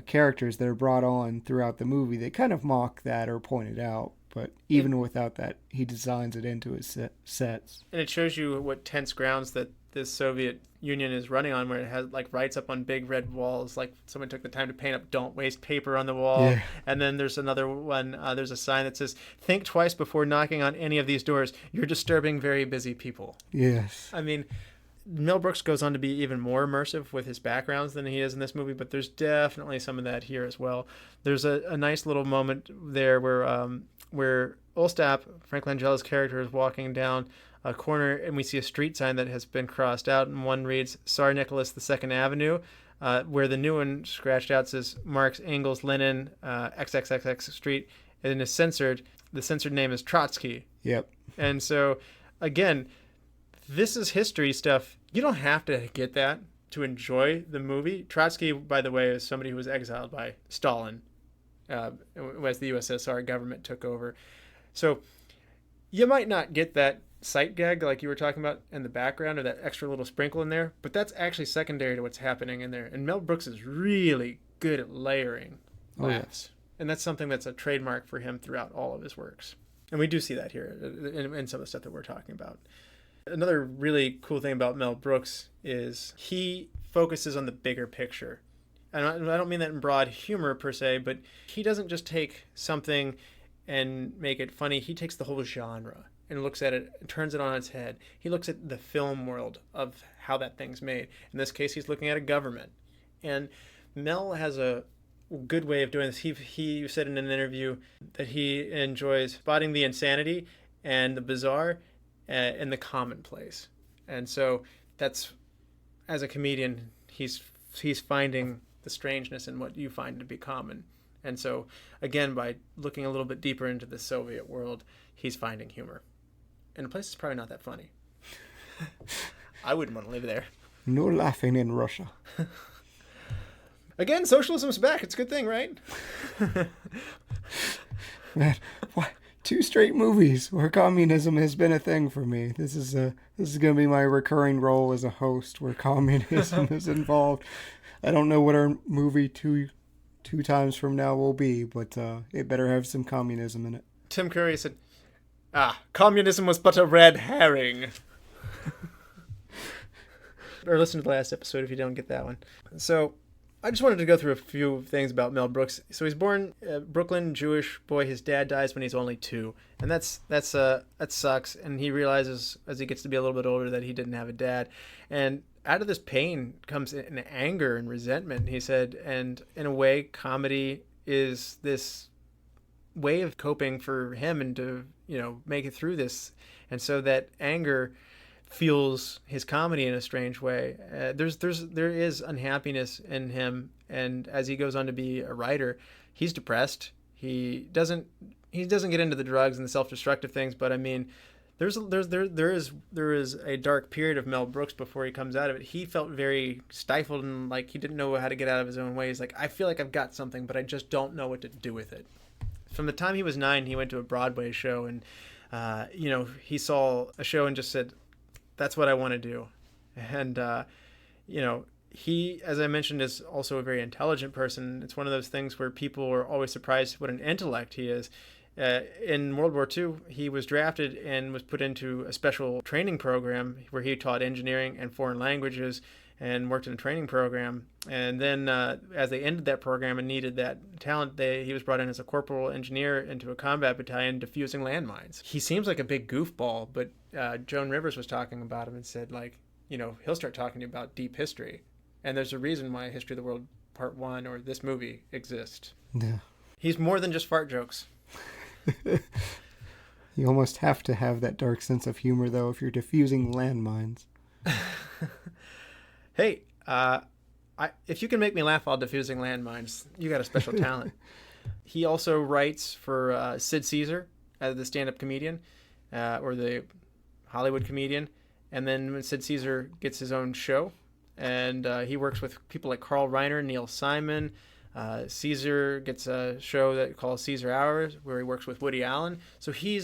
characters that are brought on throughout the movie that kind of mock that or point it out. But even without that, he designs it into his sets.
And it shows you what tense grounds that this Soviet Union is running on, where it has like writes up on big red walls, like someone took the time to paint up "Don't waste paper" on the wall. Yeah. And then there's another one. There's a sign that says, "Think twice before knocking on any of these doors. You're disturbing very busy people."
Yes.
I mean, Mel Brooks goes on to be even more immersive with his backgrounds than he is in this movie, but there's definitely some of that here as well. There's a nice little moment there where Ostap, Frank Langella's character, is walking down a corner and we see a street sign that has been crossed out, and one reads Tsar Nicholas II Avenue, where the new one scratched out says Marx, Engels, Lenin, XXXX Street, and is censored. The censored name is Trotsky.
Yep.
And so, again, this is history stuff. You don't have to get that to enjoy the movie. Trotsky, by the way, is somebody who was exiled by Stalin as the USSR government took over. So you might not get that sight gag like you were talking about in the background or that extra little sprinkle in there, but that's actually secondary to what's happening in there. And Mel Brooks is really good at layering laughs. And that's something that's a trademark for him throughout all of his works. And we do see that here in some of the stuff that we're talking about. Another really cool thing about Mel Brooks is he focuses on the bigger picture. and I don't mean that in broad humor per se, but he doesn't just take something and make it funny. He takes the whole genre and looks at it, turns it on its head. He looks at the film world of how that thing's made. In this case, he's looking at a government. And Mel has a good way of doing this. He said in an interview that he enjoys spotting the insanity and the bizarre and the commonplace. And so that's, as a comedian, he's finding the strangeness in what you find to be common. And so, again, by looking a little bit deeper into the Soviet world, he's finding humor. In a place that's probably not that funny. I wouldn't want to live there.
No laughing in Russia.
Again, socialism's back. It's a good thing, right?
Man, what? 2 straight movies where communism has been a thing for me. This is going to be my recurring role as a host where communism is involved. I don't know what our movie two times from now will be, but it better have some communism in it.
Tim Curry said, communism was but a red herring. Or listen to the last episode if you don't get that one. So I just wanted to go through a few things about Mel Brooks. So he's born Brooklyn, Jewish boy. His dad dies when he's only 2, and that sucks. And he realizes as he gets to be a little bit older that he didn't have a dad, and out of this pain comes an anger and resentment. He said, and in a way, comedy is this way of coping for him and to make it through this, and so that anger fuels his comedy in a strange way. There is unhappiness in him, and as he goes on to be a writer, he's depressed. He doesn't get into the drugs and the self-destructive things, but I mean, there is a dark period of Mel Brooks before he comes out of it. He felt very stifled and like he didn't know how to get out of his own way. He's like, I feel like I've got something, but I just don't know what to do with it. From the time he was 9, he went to a Broadway show, and he saw a show and just said, that's what I want to do. And, he, as I mentioned, is also a very intelligent person. It's one of those things where people are always surprised what an intellect he is. In World War II, he was drafted and was put into a special training program where he taught engineering and foreign languages and worked in a training program. And then as they ended that program and needed that talent, he was brought in as a corporal engineer into a combat battalion defusing landmines. He seems like a big goofball, but Joan Rivers was talking about him and said, he'll start talking to you about deep history. And there's a reason why History of the World Part 1 or this movie exists.
Yeah.
He's more than just fart jokes.
You almost have to have that dark sense of humor, though, if you're defusing landmines.
Hey, if you can make me laugh while defusing landmines, you got a special talent. He also writes for Sid Caesar as the stand-up comedian, or the Hollywood comedian. And then when Sid Caesar gets his own show, and he works with people like Carl Reiner, Neil Simon. Caesar gets a show that called Caesar Hours, where he works with Woody Allen. So he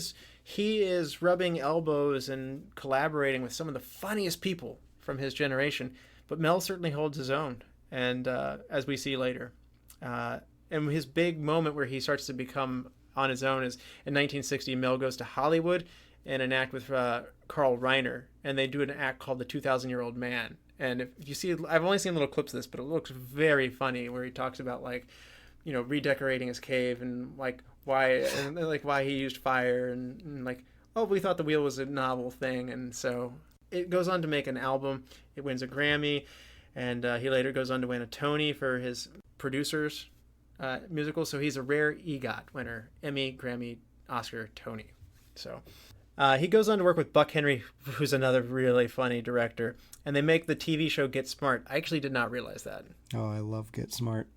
is rubbing elbows and collaborating with some of the funniest people from his generation. But Mel certainly holds his own, and as we see later. And his big moment where he starts to become on his own is in 1960, Mel goes to Hollywood in an act with Carl Reiner, and they do an act called The 2,000-Year-Old Man. And if you see, I've only seen little clips of this, but it looks very funny, where he talks about redecorating his cave and why he used fire and we thought the wheel was a novel thing. And so it goes on to make an album. It wins a Grammy, and he later goes on to win a Tony for his producers musical. So he's a rare EGOT winner: Emmy, Grammy, Oscar, Tony. So he goes on to work with Buck Henry, who's another really funny director, and they make the TV show Get Smart. I actually did not realize that.
Oh, I love Get Smart.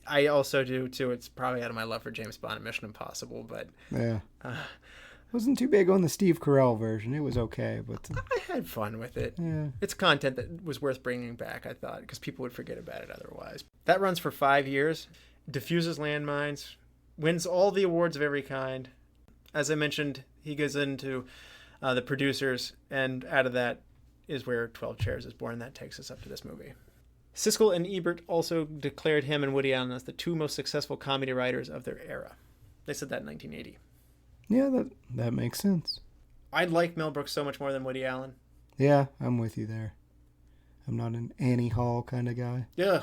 I also do too. It's probably out of my love for James Bond and Mission Impossible, but
yeah, wasn't too big on the Steve Carell version. It was okay, but
I had fun with it.
Yeah,
it's content that was worth bringing back, I thought, because people would forget about it otherwise. That runs for 5 years, diffuses landmines, wins all the awards of every kind. As I mentioned, he goes into the producers, and out of that is where 12 Chairs is born. That takes us up to this movie. Siskel and Ebert also declared him and Woody Allen as the 2 most successful comedy writers of their era. They said that in 1980.
Yeah, that makes sense.
I like Mel Brooks so much more than Woody Allen.
Yeah, I'm with you there. I'm not an Annie Hall kind of guy.
Yeah,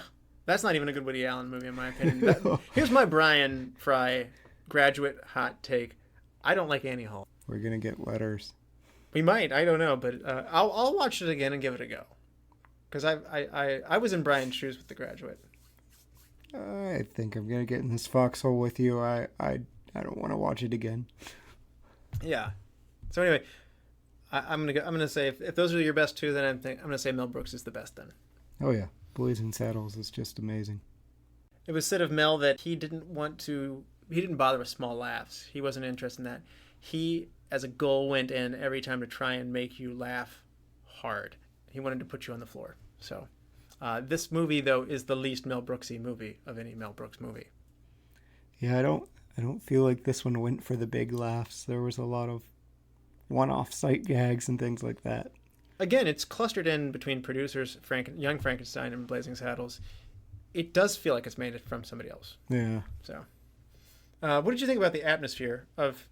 That's not even a good Woody Allen movie, in my opinion. Here's my Brian Fry graduate hot take. I don't like Annie Hall.
We're going to get letters.
We might. I don't know. But I'll watch it again and give it a go. Because I was in Brian's shoes with The Graduate.
I think I'm going to get in this foxhole with you. I don't want to watch it again.
Yeah. So anyway, I'm gonna say if those are your best two, then I'm gonna say Mel Brooks is the best then.
Oh yeah, Blazing Saddles is just amazing.
It was said of Mel that he didn't bother with small laughs. He wasn't interested in that. He, as a goal, went in every time to try and make you laugh hard. He wanted to put you on the floor. So this movie though is the least Mel Brooksy movie of any Mel Brooks movie.
Yeah, I don't feel like this one went for the big laughs. There was a lot of one-off sight gags and things like that.
Again, it's clustered in between producers Young Frankenstein and Blazing Saddles. It does feel like it's made it from somebody else.
Yeah.
So, what did you think about the atmosphere of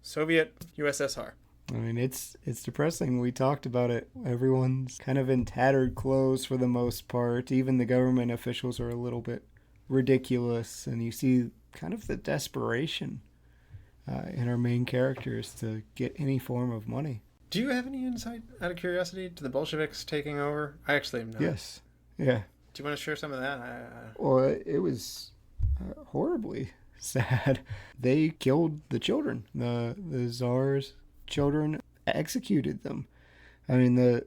Soviet USSR?
I mean, it's depressing. We talked about it. Everyone's kind of in tattered clothes for the most part. Even the government officials are a little bit ridiculous, and you see kind of the desperation in our main characters to get any form of money.
Do you have any insight, out of curiosity, to the Bolsheviks taking over? I actually am not.
Yes. Yeah.
Do you want to share some of that?
Well, it was horribly sad. They killed the children. The Tsar's children, executed them. I mean, the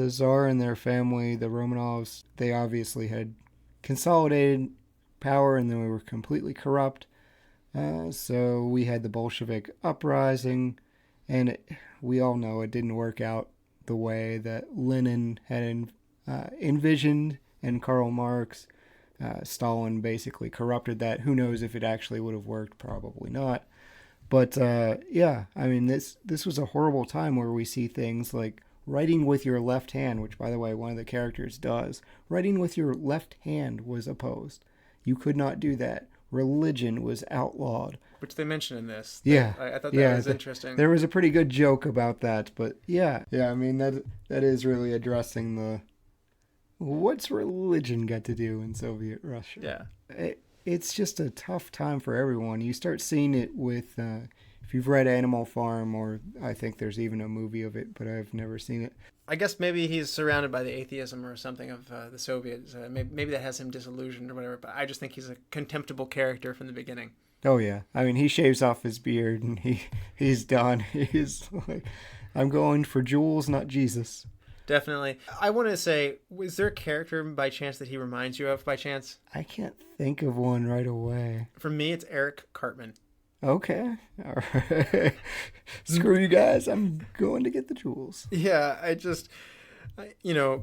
Tsar and their family, the Romanovs, they obviously had consolidated power and then we were completely corrupt. So we had the Bolshevik uprising, and we all know it didn't work out the way that Lenin had envisioned, and Karl Marx. Stalin basically corrupted that. Who knows if it actually would have worked? Probably not. But yeah, I mean, this was a horrible time where we see things like writing with your left hand, which, by the way, one of the characters does. Writing with your left hand was opposed. You could not do that. Religion was outlawed.
Which they mention in this.
Yeah.
I thought that was interesting.
There was a pretty good joke about that, but yeah. Yeah, I mean, that is really addressing the... What's religion got to do in Soviet Russia?
Yeah.
It's just a tough time for everyone. You start seeing it with... if you've read Animal Farm, or I think there's even a movie of it, but I've never seen it.
I guess maybe he's surrounded by the atheism or something of the Soviets. Maybe that has him disillusioned or whatever, but I just think he's a contemptible character from the beginning.
Oh, yeah. I mean, he shaves off his beard and he's done. He's like, I'm going for Jules, not Jesus.
Definitely. I want to say, was there a character by chance that he reminds you of by chance?
I can't think of one right away.
For me, it's Eric Cartman.
Okay. All right. Screw you guys. I'm going to get the jewels.
Yeah,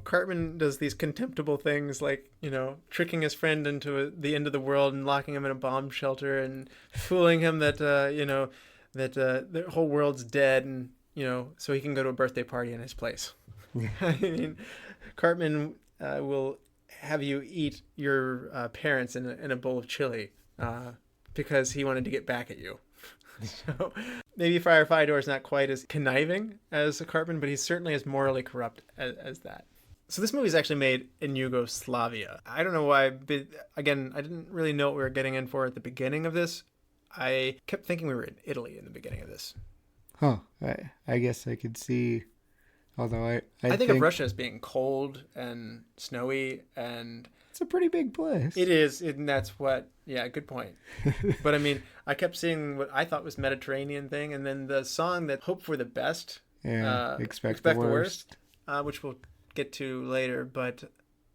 Cartman does these contemptible things like, tricking his friend into the end of the world and locking him in a bomb shelter and fooling him that, that the whole world's dead and, so he can go to a birthday party in his place. I mean, Cartman will have you eat your parents in a bowl of chili. Because he wanted to get back at you. So maybe Friar Fyodor is not quite as conniving as Cartman, but he's certainly as morally corrupt as that. So this movie is actually made in Yugoslavia. I don't know why, but again, I didn't really know what we were getting in for at the beginning of this. I kept thinking we were in Italy in the beginning of this.
Huh. I guess I could see, although I
think of Russia as being cold and snowy and...
It's a pretty big place.
It is, and that's what... Yeah, good point. But I mean, I kept seeing what I thought was Mediterranean thing, and then the song that Hope for the Best.
Yeah, expect the worst.
Which we'll get to later, but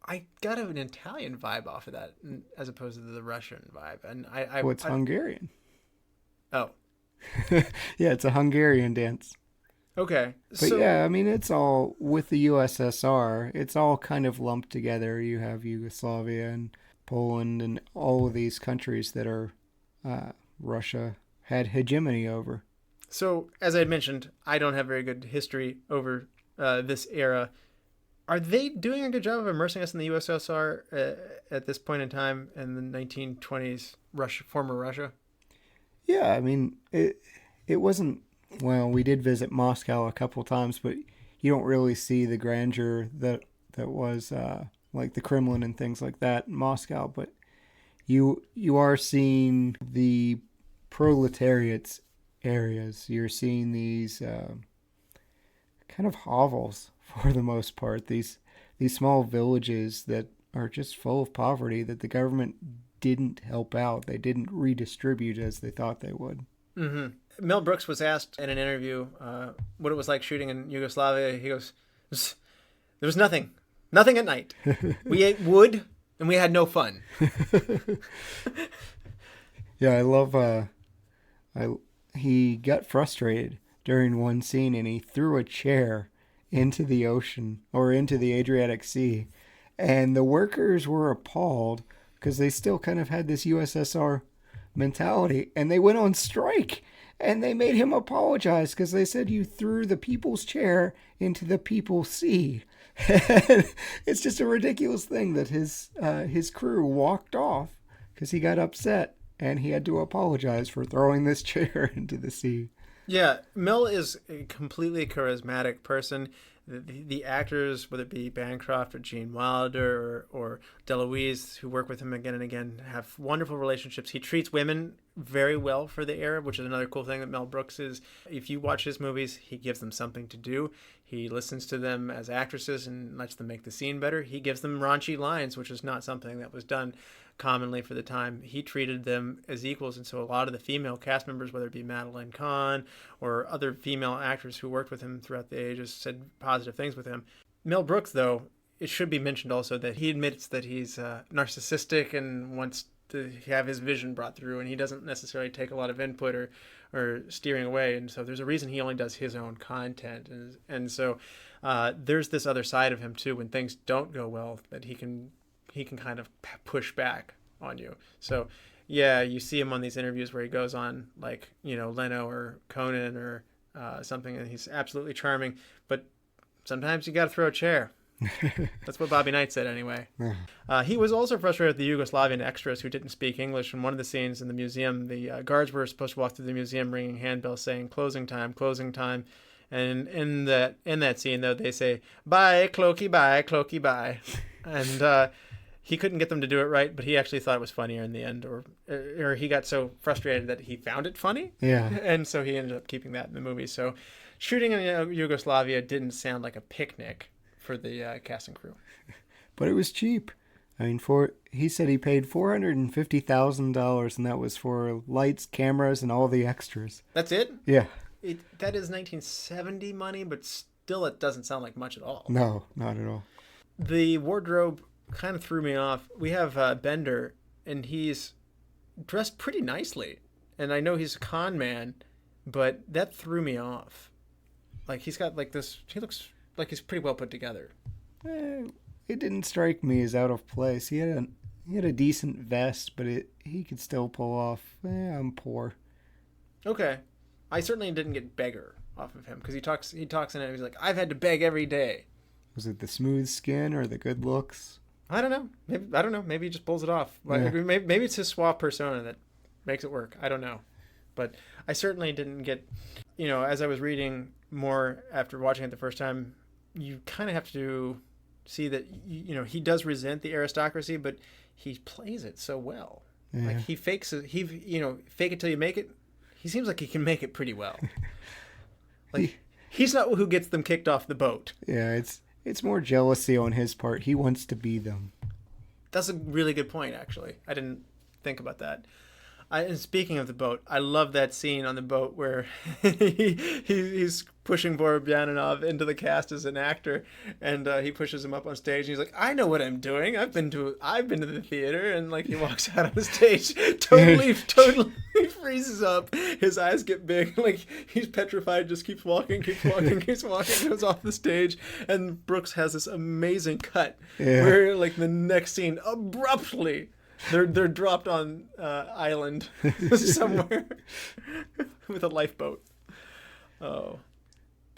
I got an Italian vibe off of that as opposed to the Russian vibe. And
it's Hungarian.
Oh.
Yeah, it's a Hungarian dance.
Okay.
But yeah, I mean, it's all with the USSR. It's all kind of lumped together. You have Yugoslavia and Poland and all of these countries that are Russia had hegemony over.
So, as I had mentioned, I don't have very good history over this era. Are they doing a good job of immersing us in the USSR at this point in time in the 1920s, former Russia?
Yeah, I mean, it wasn't... Well, we did visit Moscow a couple times, but you don't really see the grandeur that was like the Kremlin and things like that in Moscow, but you are seeing the proletariat's areas. You're seeing these kind of hovels for the most part. These small villages that are just full of poverty that the government didn't help out. They didn't redistribute as they thought they would.
Mm-hmm. Mel Brooks was asked in an interview what it was like shooting in Yugoslavia. He goes, there was nothing at night. We ate wood and we had no fun.
Yeah, I love, he got frustrated during one scene and he threw a chair into the ocean or into the Adriatic Sea. And the workers were appalled because they still kind of had this USSR mentality, and they went on strike. And they made him apologize because they said you threw the people's chair into the people's sea. It's just a ridiculous thing that his crew walked off because he got upset and he had to apologize for throwing this chair into the sea.
Yeah, Mel is a completely charismatic person. The actors, whether it be Bancroft or Gene Wilder or DeLuise, who work with him again and again, have wonderful relationships. He treats women very well for the era, which is another cool thing that Mel Brooks is. If you watch his movies, he gives them something to do. He listens to them as actresses and lets them make the scene better. He gives them raunchy lines, which is not something that was done commonly for the time. He treated them as equals, and so a lot of the female cast members, whether it be Madeline Kahn or other female actors who worked with him throughout the ages, said positive things with him. Mel Brooks, though, it should be mentioned also that he admits that he's narcissistic and wants to have his vision brought through, and he doesn't necessarily take a lot of input or steering away, and so there's a reason he only does his own content, and so there's this other side of him too. When things don't go well, that he can kind of push back on you. So yeah, you see him on these interviews where he goes on like, Leno or Conan or something, and he's absolutely charming, but sometimes you got to throw a chair. That's what Bobby Knight said anyway. He was also frustrated with the Yugoslavian extras who didn't speak English. In one of the scenes in the museum, the guards were supposed to walk through the museum ringing handbells saying closing time, closing time. And in that scene, though, they say, bye, Clokey, bye. And he couldn't get them to do it right, but he actually thought it was funnier in the end, or he got so frustrated that he found it funny.
Yeah.
And so he ended up keeping that in the movie. So shooting in Yugoslavia didn't sound like a picnic for the cast and crew.
But it was cheap. I mean, he said he paid $450,000, and that was for lights, cameras, and all the extras.
That's it?
Yeah.
That is 1970 money, but still it doesn't sound like much at all.
No, not at all.
The wardrobe kind of threw me off. We have Bender, and he's dressed pretty nicely. And I know he's a con man, but that threw me off. Like, he's got like this, he looks like he's pretty well put together.
It didn't strike me as out of place. He had a decent vest, but he could still pull off, I'm poor.
Okay. I certainly didn't get beggar off of him, because he talks in it, he's like, I've had to beg every day.
Was it the smooth skin or the good looks?
I don't know. Maybe he just pulls it off. Yeah. Maybe it's his suave persona that makes it work. I don't know. But I certainly didn't get, as I was reading more after watching it the first time, you kind of have to see that, he does resent the aristocracy, but he plays it so well. Yeah. Like, he fakes it. Fake it till you make it. He seems like he can make it pretty well. Like, he's not who gets them kicked off the boat.
Yeah, it's more jealousy on his part. He wants to be them.
That's a really good point, actually. I didn't think about that. And speaking of the boat, I love that scene on the boat where he's pushing Vorobyaninov into the cast as an actor, and he pushes him up on stage, and he's like, "I know what I'm doing. I've been to the theater," and like he walks out on the stage, totally freezes up. His eyes get big, like he's petrified. Just keeps walking, goes off the stage, and Brooks has this amazing cut where, like, the next scene abruptly. They're dropped on island somewhere with a lifeboat. Oh,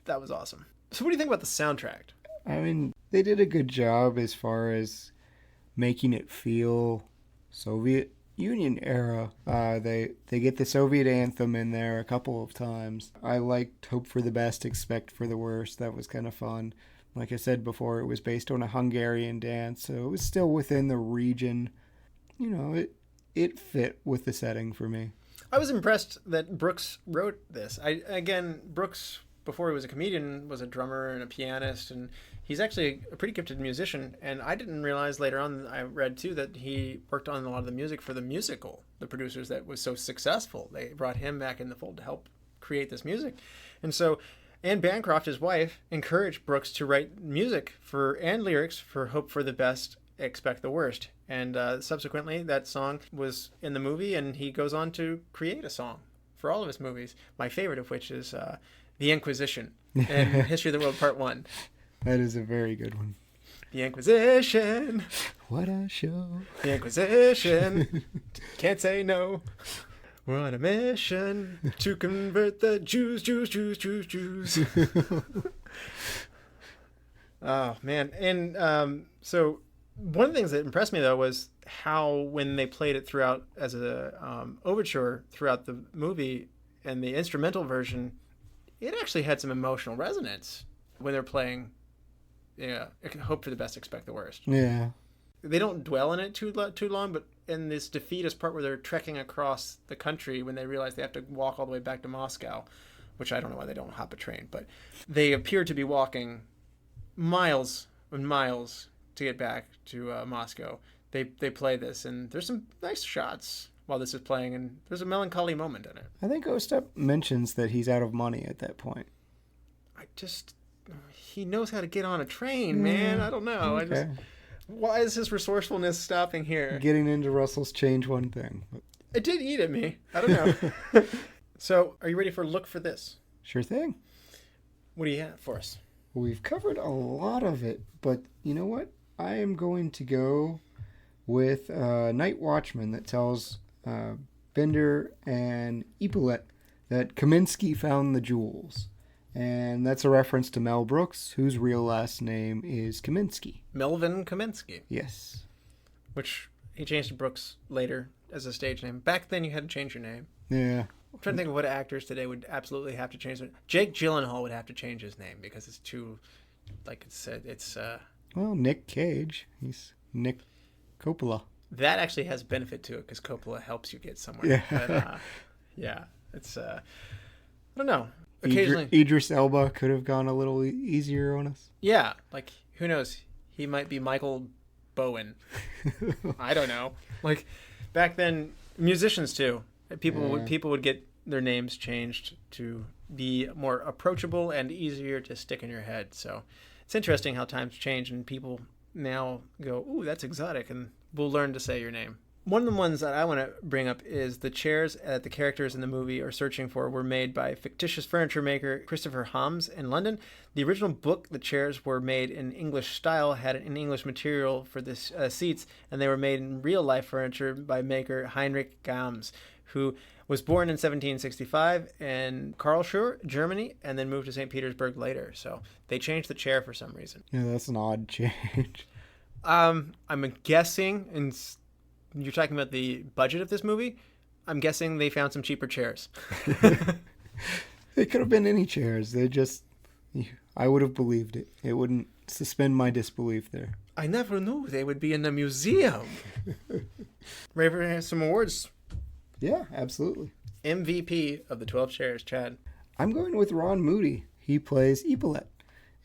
that was awesome. So what do you think about the soundtrack?
I mean, they did a good job as far as making it feel Soviet Union era. They get the Soviet anthem in there a couple of times. I liked Hope for the Best, Expect for the Worst. That was kind of fun. Like I said before, it was based on a Hungarian dance, so it was still within the region. You know, it fit with the setting for me.
I was impressed that Brooks wrote this. Brooks, before he was a comedian, was a drummer and a pianist, and he's actually a pretty gifted musician. And I didn't realize later on, I read too, that he worked on a lot of the music for the musical, the producers that was so successful. They brought him back in the fold to help create this music. And so Anne Bancroft, his wife, encouraged Brooks to write music and lyrics for Hope for the Best, Expect the Worst. And subsequently, that song was in the movie, and he goes on to create a song for all of his movies, my favorite of which is The Inquisition and History of the World Part 1.
That is a very good one.
The Inquisition.
What a show.
The Inquisition. Can't say no. We're on a mission to convert the Jews. Oh, man. And so one of the things that impressed me, though, was how when they played it throughout as a overture throughout the movie and the instrumental version, it actually had some emotional resonance when they're playing Hope for the Best, Expect the Worst.
Yeah.
They don't dwell in it too long, but in this defeatist part where they're trekking across the country when they realize they have to walk all the way back to Moscow, which I don't know why they don't hop a train, but they appear to be walking miles and miles to get back to Moscow. They play this, and there's some nice shots while this is playing, and there's a melancholy moment in it.
I think Ostap mentions that he's out of money at that point.
He knows how to get on a train, man. I don't know.
Okay.
Why is his resourcefulness stopping here?
Getting into Russell's change one thing. But...
It did eat at me. I don't know. So, are you ready for a look for this?
Sure thing.
What do you have for us?
We've covered a lot of it, but you know what? I am going to go with Night Watchman that tells Bender and Ippolit that Kaminsky found the jewels. And that's a reference to Mel Brooks, whose real last name is Kaminsky.
Melvin Kaminsky.
Yes.
Which he changed to Brooks later as a stage name. Back then you had to change your name.
Yeah.
I'm trying to think of what actors today would absolutely have to change their... Jake Gyllenhaal would have to change his name because it's too...
Well, Nick Cage. He's Nick Coppola.
That actually has benefit to it because Coppola helps you get somewhere.
Yeah.
But, it's... I don't know. Occasionally...
Idris Elba could have gone a little easier on us.
Yeah. Like, who knows? He might be Michael Bowen. I don't know. Like, back then, musicians too. People would get their names changed to be more approachable and easier to stick in your head. So it's interesting how times change and people now go, ooh, that's exotic, and we'll learn to say your name. One of the ones that I want to bring up is the chairs that the characters in the movie are searching for were made by fictitious furniture maker Christopher Hams in London. The original book, the chairs were made in English style, had an English material for the seats, and they were made in real-life furniture by maker Heinrich Gams, who was born in 1765 in Karlsruhe, Germany, and then moved to St. Petersburg later. So they changed the chair for some reason.
Yeah, that's an odd change.
I'm guessing, and you're talking about the budget of this movie, I'm guessing they found some cheaper chairs.
They could have been any chairs. I would have believed it. It wouldn't suspend my disbelief there.
I never knew they would be in a museum. Ready for some awards?
Yeah, absolutely.
MVP of the 12 chairs, Chad.
I'm going with Ron Moody. He plays Ippolit.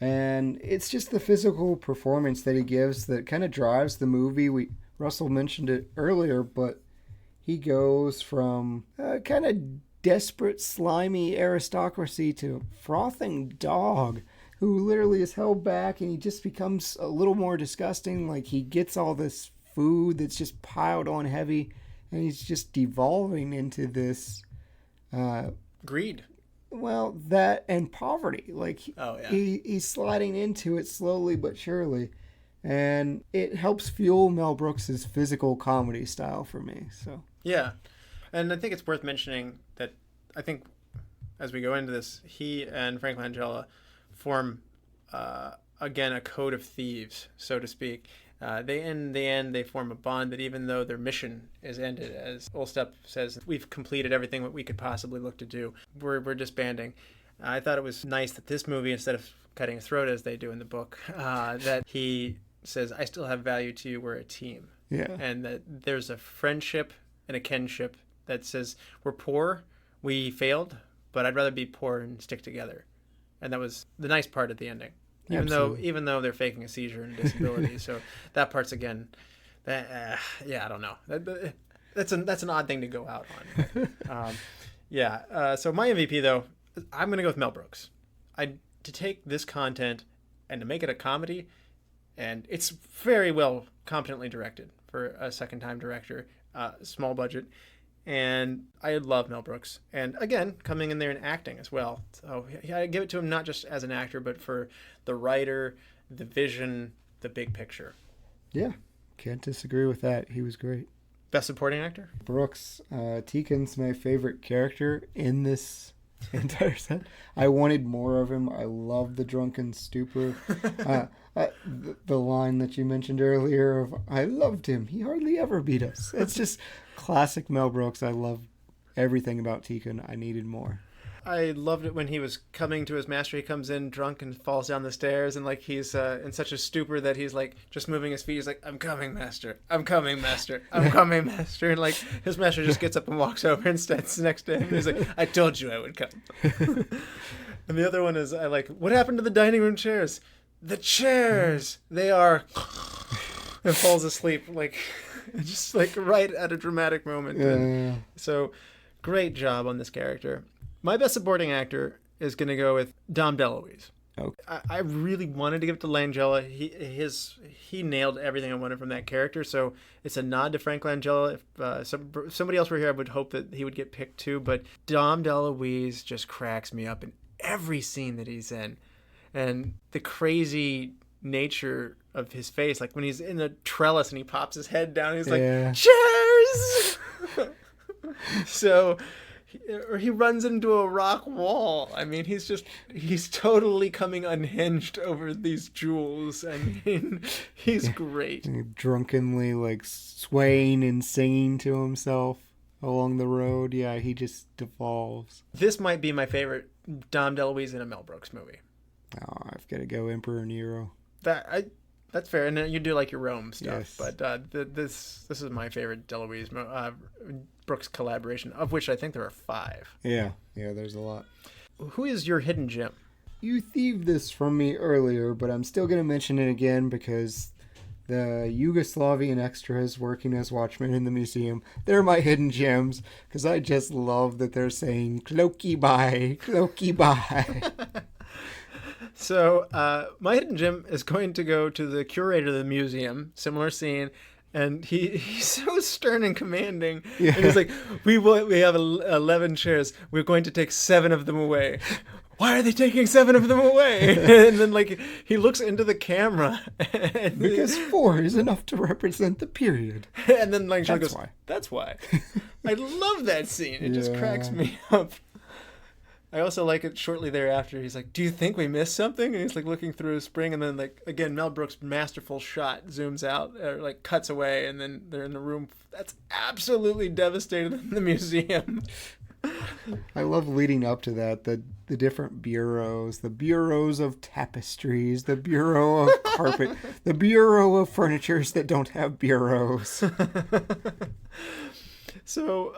And it's just the physical performance that he gives that kind of drives the movie. Russell mentioned it earlier, but he goes from kind of desperate, slimy aristocracy to a frothing dog who literally is held back, and he just becomes a little more disgusting. Like, he gets all this food that's just piled on heavy, and he's just devolving into this...
greed.
Well, that and poverty. Like, he's sliding into it slowly but surely. And it helps fuel Mel Brooks' physical comedy style for me. So
yeah. And I think it's worth mentioning that I think as we go into this, he and Frank Langella form, again, a code of thieves, so to speak. In the end, they form a bond that even though their mission is ended, as Ostap says, we've completed everything that we could possibly look to do. We're disbanding. I thought it was nice that this movie, instead of cutting his throat as they do in the book, that he says, I still have value to you, we're a team.
Yeah.
And that there's a friendship and a kinship that says, we're poor, we failed, but I'd rather be poor and stick together. And that was the nice part at the ending. Even though they're faking a seizure and disability. So that part's, again, I don't know. That's an odd thing to go out on. So my MVP, though, I'm going to go with Mel Brooks. To take this content and to make it a comedy, and it's very well competently directed for a second-time director, small budget, and I love Mel Brooks. And again, coming in there and acting as well. So I give it to him not just as an actor, but for the writer, the vision, the big picture.
Yeah, can't disagree with that. He was great.
Best supporting actor?
Brooks. Teacon's my favorite character in this entire set. I wanted more of him. I love the drunken stupor. The line that you mentioned earlier of, I loved him. He hardly ever beat us. It's just classic Mel Brooks. I love everything about Teacon. I needed more.
I loved it when he was coming to his master. He comes in drunk and falls down the stairs, and like he's in such a stupor that he's like just moving his feet. He's like, I'm coming, master. I'm coming, master. I'm coming, master. And like his master just gets up and walks over and stands next to him. And he's like, I told you I would come. And the other one is, I like, what happened to the dining room chairs? The chairs. They are. And falls asleep like just like right at a dramatic moment.
Yeah.
So great job on this character. My best supporting actor is going to go with Dom DeLuise.
Okay.
I really wanted to give it to Langella. He nailed everything I wanted from that character, so it's a nod to Frank Langella. If somebody else were here, I would hope that he would get picked too, but Dom DeLuise just cracks me up in every scene that he's in. And the crazy nature of his face, like when he's in the trellis and he pops his head down, he's like, cheers! So... or he runs into a rock wall. I mean, he's totally coming unhinged over these jewels. I mean, he's great.
Drunkenly, like, swaying and singing to himself along the road. Yeah, he just devolves.
This might be my favorite Dom DeLuise in a Mel Brooks movie.
Oh, I've got to go Emperor Nero.
That's fair, and then you do like your Rome stuff,
Yes.
but this is my favorite DeLuise Brooks collaboration, of which I think there are 5.
Yeah, there's a lot.
Who is your hidden gem?
You thieved this from me earlier, but I'm still going to mention it again because the Yugoslavian extras working as watchmen in the museum, they're my hidden gems because I just love that they're saying cloaky bye.
So my hidden gem is going to go to the curator of the museum, similar scene. And he's so stern and commanding. Yeah. And he's like, we have 11 chairs. We're going to take 7 of them away. Why are they taking 7 of them away? And then like he looks into the camera.
Because 4 is enough to represent the period.
And then like
That's
goes,
why.
That's why. I love that scene. It just cracks me up. I also like it shortly thereafter. He's like, do you think we missed something? And he's like looking through a spring, and then like again, Mel Brooks' masterful shot zooms out or like cuts away, and then they're in the room that's absolutely devastated in the museum.
I love leading up to that, the different bureaus, the bureaus of tapestries, the bureau of carpet, the bureau of furnitures that don't have bureaus.
So,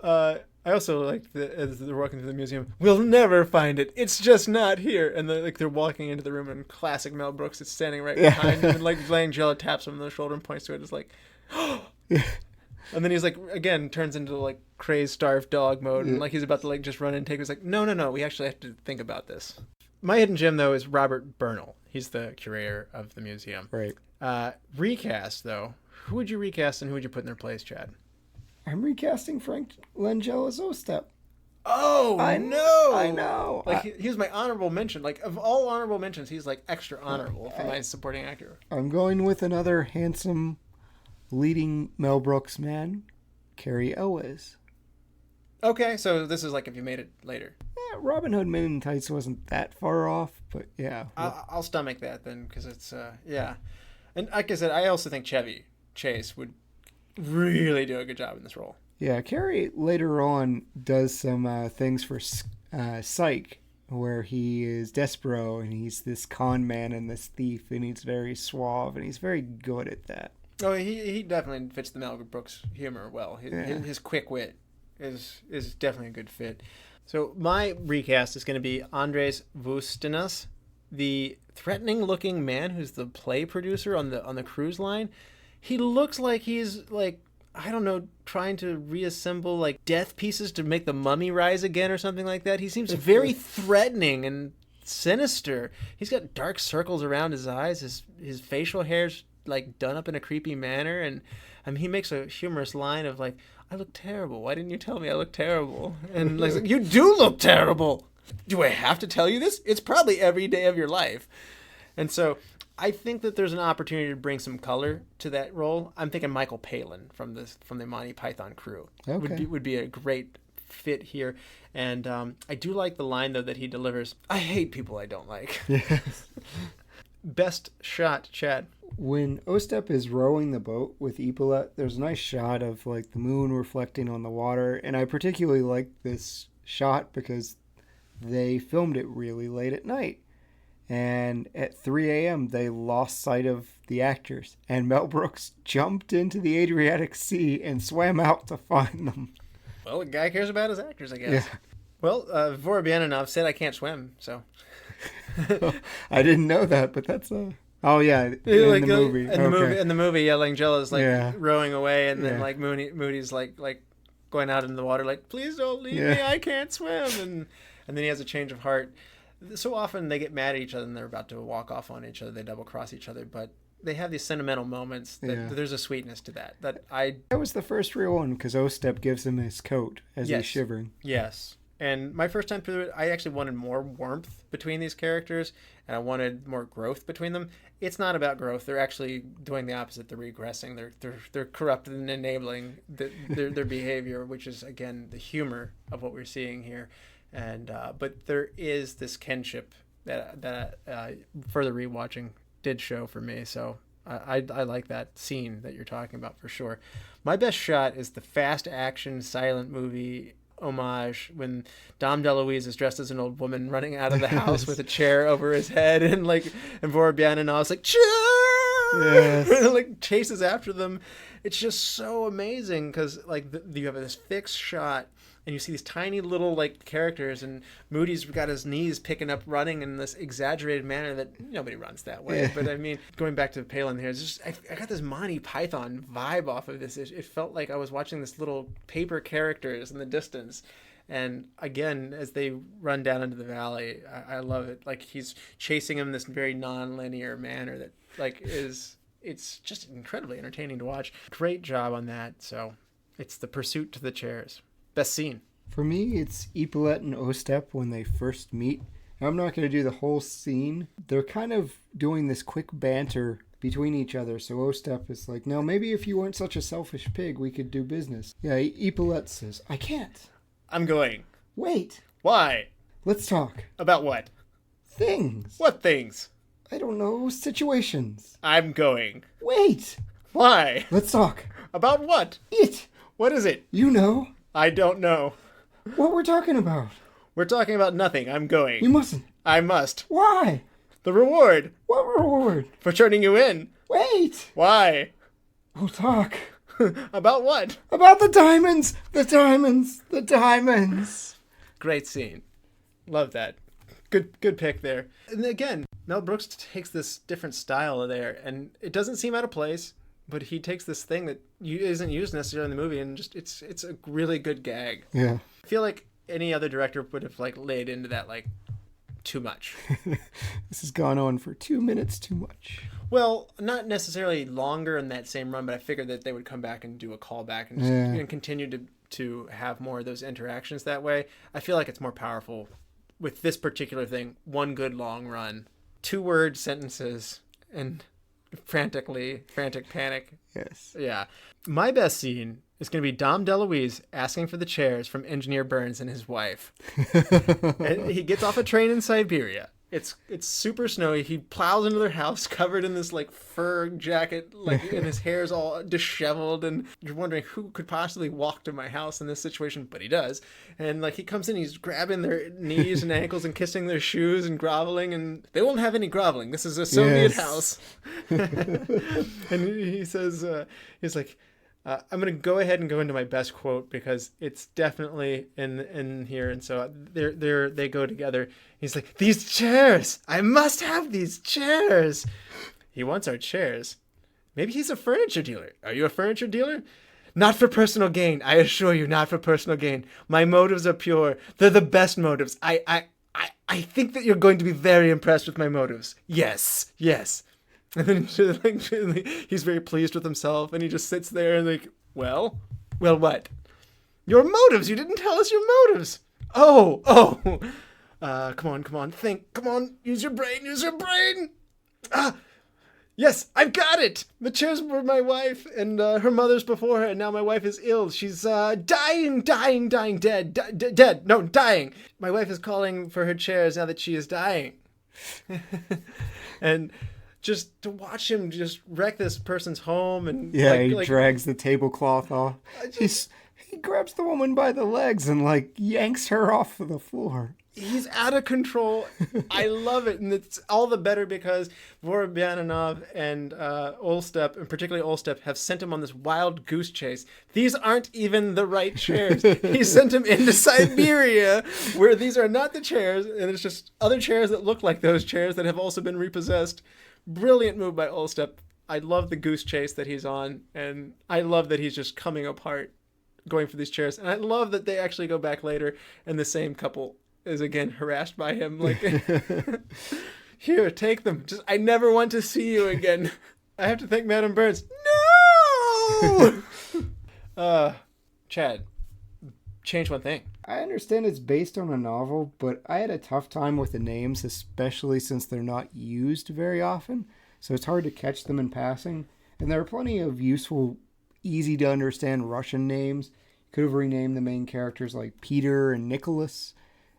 I also like as they're walking through the museum, we'll never find it. It's just not here. And they're walking into the room, and classic Mel Brooks is standing right behind him, and like Langella taps him on the shoulder and points to it. It's like, and then he's like, again, turns into like crazed, starved dog mode, and like he's about to like just run in and take it. He's like, no, we actually have to think about this. My hidden gem though is Robert Bernal. He's the curator of the museum.
Right.
Recast though, who would you recast and who would you put in their place, Chad?
I'm recasting Frank Langella's O-Step.
Oh,
I know.
Like, he was my honorable mention. Like, of all honorable mentions, he's, like, extra honorable for my supporting actor.
I'm going with another handsome leading Mel Brooks man, Cary Elwes.
Okay, so this is, like, if you made it later.
Yeah, Robin Hood Men in Tights wasn't that far off, but yeah.
I'll stomach that, then, because it's, yeah. And like I said, I also think Chevy Chase would really do a good job in this role.
Yeah, Cary later on does some things for Psych, where he is Despero and he's this con man and this thief, and he's very suave and he's very good at that.
Oh, he definitely fits the Mel Brooks humor well. His quick wit is definitely a good fit. So my recast is going to be Andréas Voutsinas, the threatening-looking man who's the play producer on the cruise line. He looks like he's like, I don't know, trying to reassemble like death pieces to make the mummy rise again or something like that. He seems very threatening and sinister. He's got dark circles around his eyes. His facial hair's like done up in a creepy manner, and I mean, he makes a humorous line of like, "I look terrible. Why didn't you tell me I look terrible?" And like, "You do look terrible. Do I have to tell you this? It's probably every day of your life." And so I think that there's an opportunity to bring some color to that role. I'm thinking Michael Palin from the Monty Python crew would be a great fit here. And I do like the line though that he delivers. I hate people I don't like.
Yes.
Best shot, Chad.
When Ostep is rowing the boat with Ippolet, there's a nice shot of like the moon reflecting on the water, and I particularly like this shot because they filmed it really late at night. And at 3 a.m., they lost sight of the actors. And Mel Brooks jumped into the Adriatic Sea and swam out to find them.
Well, the guy cares about his actors, I guess.
Yeah.
Well, Vorobianov said I can't swim, so.
I didn't know that, but that's Oh, yeah, in
like,
the movie.
In the movie, Langella's like
Yeah.
rowing away, and then like Moody's like going out into the water, like, please don't leave me, I can't swim. And then he has a change of heart. So often they get mad at each other and they're about to walk off on each other. They double cross each other, but they have these sentimental moments. There's a sweetness to that. That
was the first real one because Ostep gives him his coat as he's shivering.
Yes. And my first time through it, I actually wanted more warmth between these characters, and I wanted more growth between them. It's not about growth. They're actually doing the opposite. They're regressing. They're corrupted and enabling their behavior, which is, again, the humor of what we're seeing here. And but there is this kinship that further rewatching did show for me. So I like that scene that you're talking about for sure. My best shot is the fast action silent movie homage when Dom DeLuise is dressed as an old woman running out of the house with a chair over his head, and Vorobianov's like, cheer! Like chases after them. It's just so amazing because like you have this fixed shot and you see these tiny little like characters, and Moody's got his knees picking up running in this exaggerated manner that nobody runs that way. Yeah. But I mean, going back to Palin here, it's just I got this Monty Python vibe off of this. It felt like I was watching this little paper characters in the distance. And again, as they run down into the valley, I love it. Like he's chasing him in this very non-linear manner that like it's just incredibly entertaining to watch. Great job on that. So it's the pursuit to the chairs. Best scene.
For me, it's Ippolet and Ostep when they first meet. I'm not going to do the whole scene. They're kind of doing this quick banter between each other. So Ostep is like, no, maybe if you weren't such a selfish pig, we could do business. Yeah, Ippolet says, I can't.
I'm going.
Wait.
Why?
Let's talk.
About what?
Things.
What things?
I don't know. Situations.
I'm going.
Wait.
Why?
Let's talk.
About what?
It.
What is it?
You know.
I don't know.
What we're talking about?
We're talking about nothing. I'm going.
You mustn't.
I must.
Why?
The reward.
What reward?
For turning you in.
Wait.
Why?
We'll talk.
About what?
About the diamonds. The diamonds. The diamonds.
Great scene. Love that. Good pick there. And again, Mel Brooks takes this different style there, and it doesn't seem out of place. But he takes this thing that isn't used necessarily in the movie, and just it's a really good gag.
Yeah.
I feel like any other director would have like laid into that like too much.
This has gone on for 2 minutes too much.
Well, not necessarily longer in that same run, but I figured that they would come back and do a callback and, and continue to have more of those interactions that way. I feel like it's more powerful with this particular thing. One good long run, 2-word sentences, and frantic panic.
Yes.
Yeah. My best scene is going to be Dom DeLuise asking for the chairs from Engineer Burns and his wife. And he gets off a train in Siberia. It's super snowy. He plows into their house covered in this like fur jacket, like, and his hair's all disheveled, and you're wondering who could possibly walk to my house in this situation, but he does. And like he comes in, he's grabbing their knees and ankles and kissing their shoes and groveling, and they won't have any groveling. This is a Soviet house. And he says, he's like, I'm going to go ahead and go into my best quote because it's definitely in here. And so they go together. He's like, these chairs, I must have these chairs. He wants our chairs. Maybe he's a furniture dealer. Are you a furniture dealer? Not for personal gain. I assure you, not for personal gain. My motives are pure. They're the best motives. I think that you're going to be very impressed with my motives. Yes. And then he's very pleased with himself, and he just sits there and like, well, what? Your motives. You didn't tell us your motives. Oh. Come on. Think. Come on. Use your brain. Yes, I've got it. The chairs were my wife and her mother's before her, and now my wife is ill. She's dying, dead. No, dying. My wife is calling for her chairs now that she is dying. And just to watch him just wreck this person's home and
he drags the tablecloth off. He grabs the woman by the legs and like yanks her off of the floor.
He's out of control. I love it, and it's all the better because Vorobyaninov and Olstep, and particularly Olstep, have sent him on this wild goose chase. These aren't even the right chairs. He sent him into Siberia, where these are not the chairs, and it's just other chairs that look like those chairs that have also been repossessed. Brilliant move by Olstep. I love the goose chase that he's on, and I love that he's just coming apart, going for these chairs. And I love that they actually go back later, and the same couple is again harassed by him, like, here, take them. Just, I never want to see you again. I have to thank Madam Burns. No! Chad, change one thing.
I understand it's based on a novel, but I had a tough time with the names, especially since they're not used very often, so it's hard to catch them in passing. And there are plenty of useful, easy to understand Russian names. You could have renamed the main characters like Peter and Nicholas,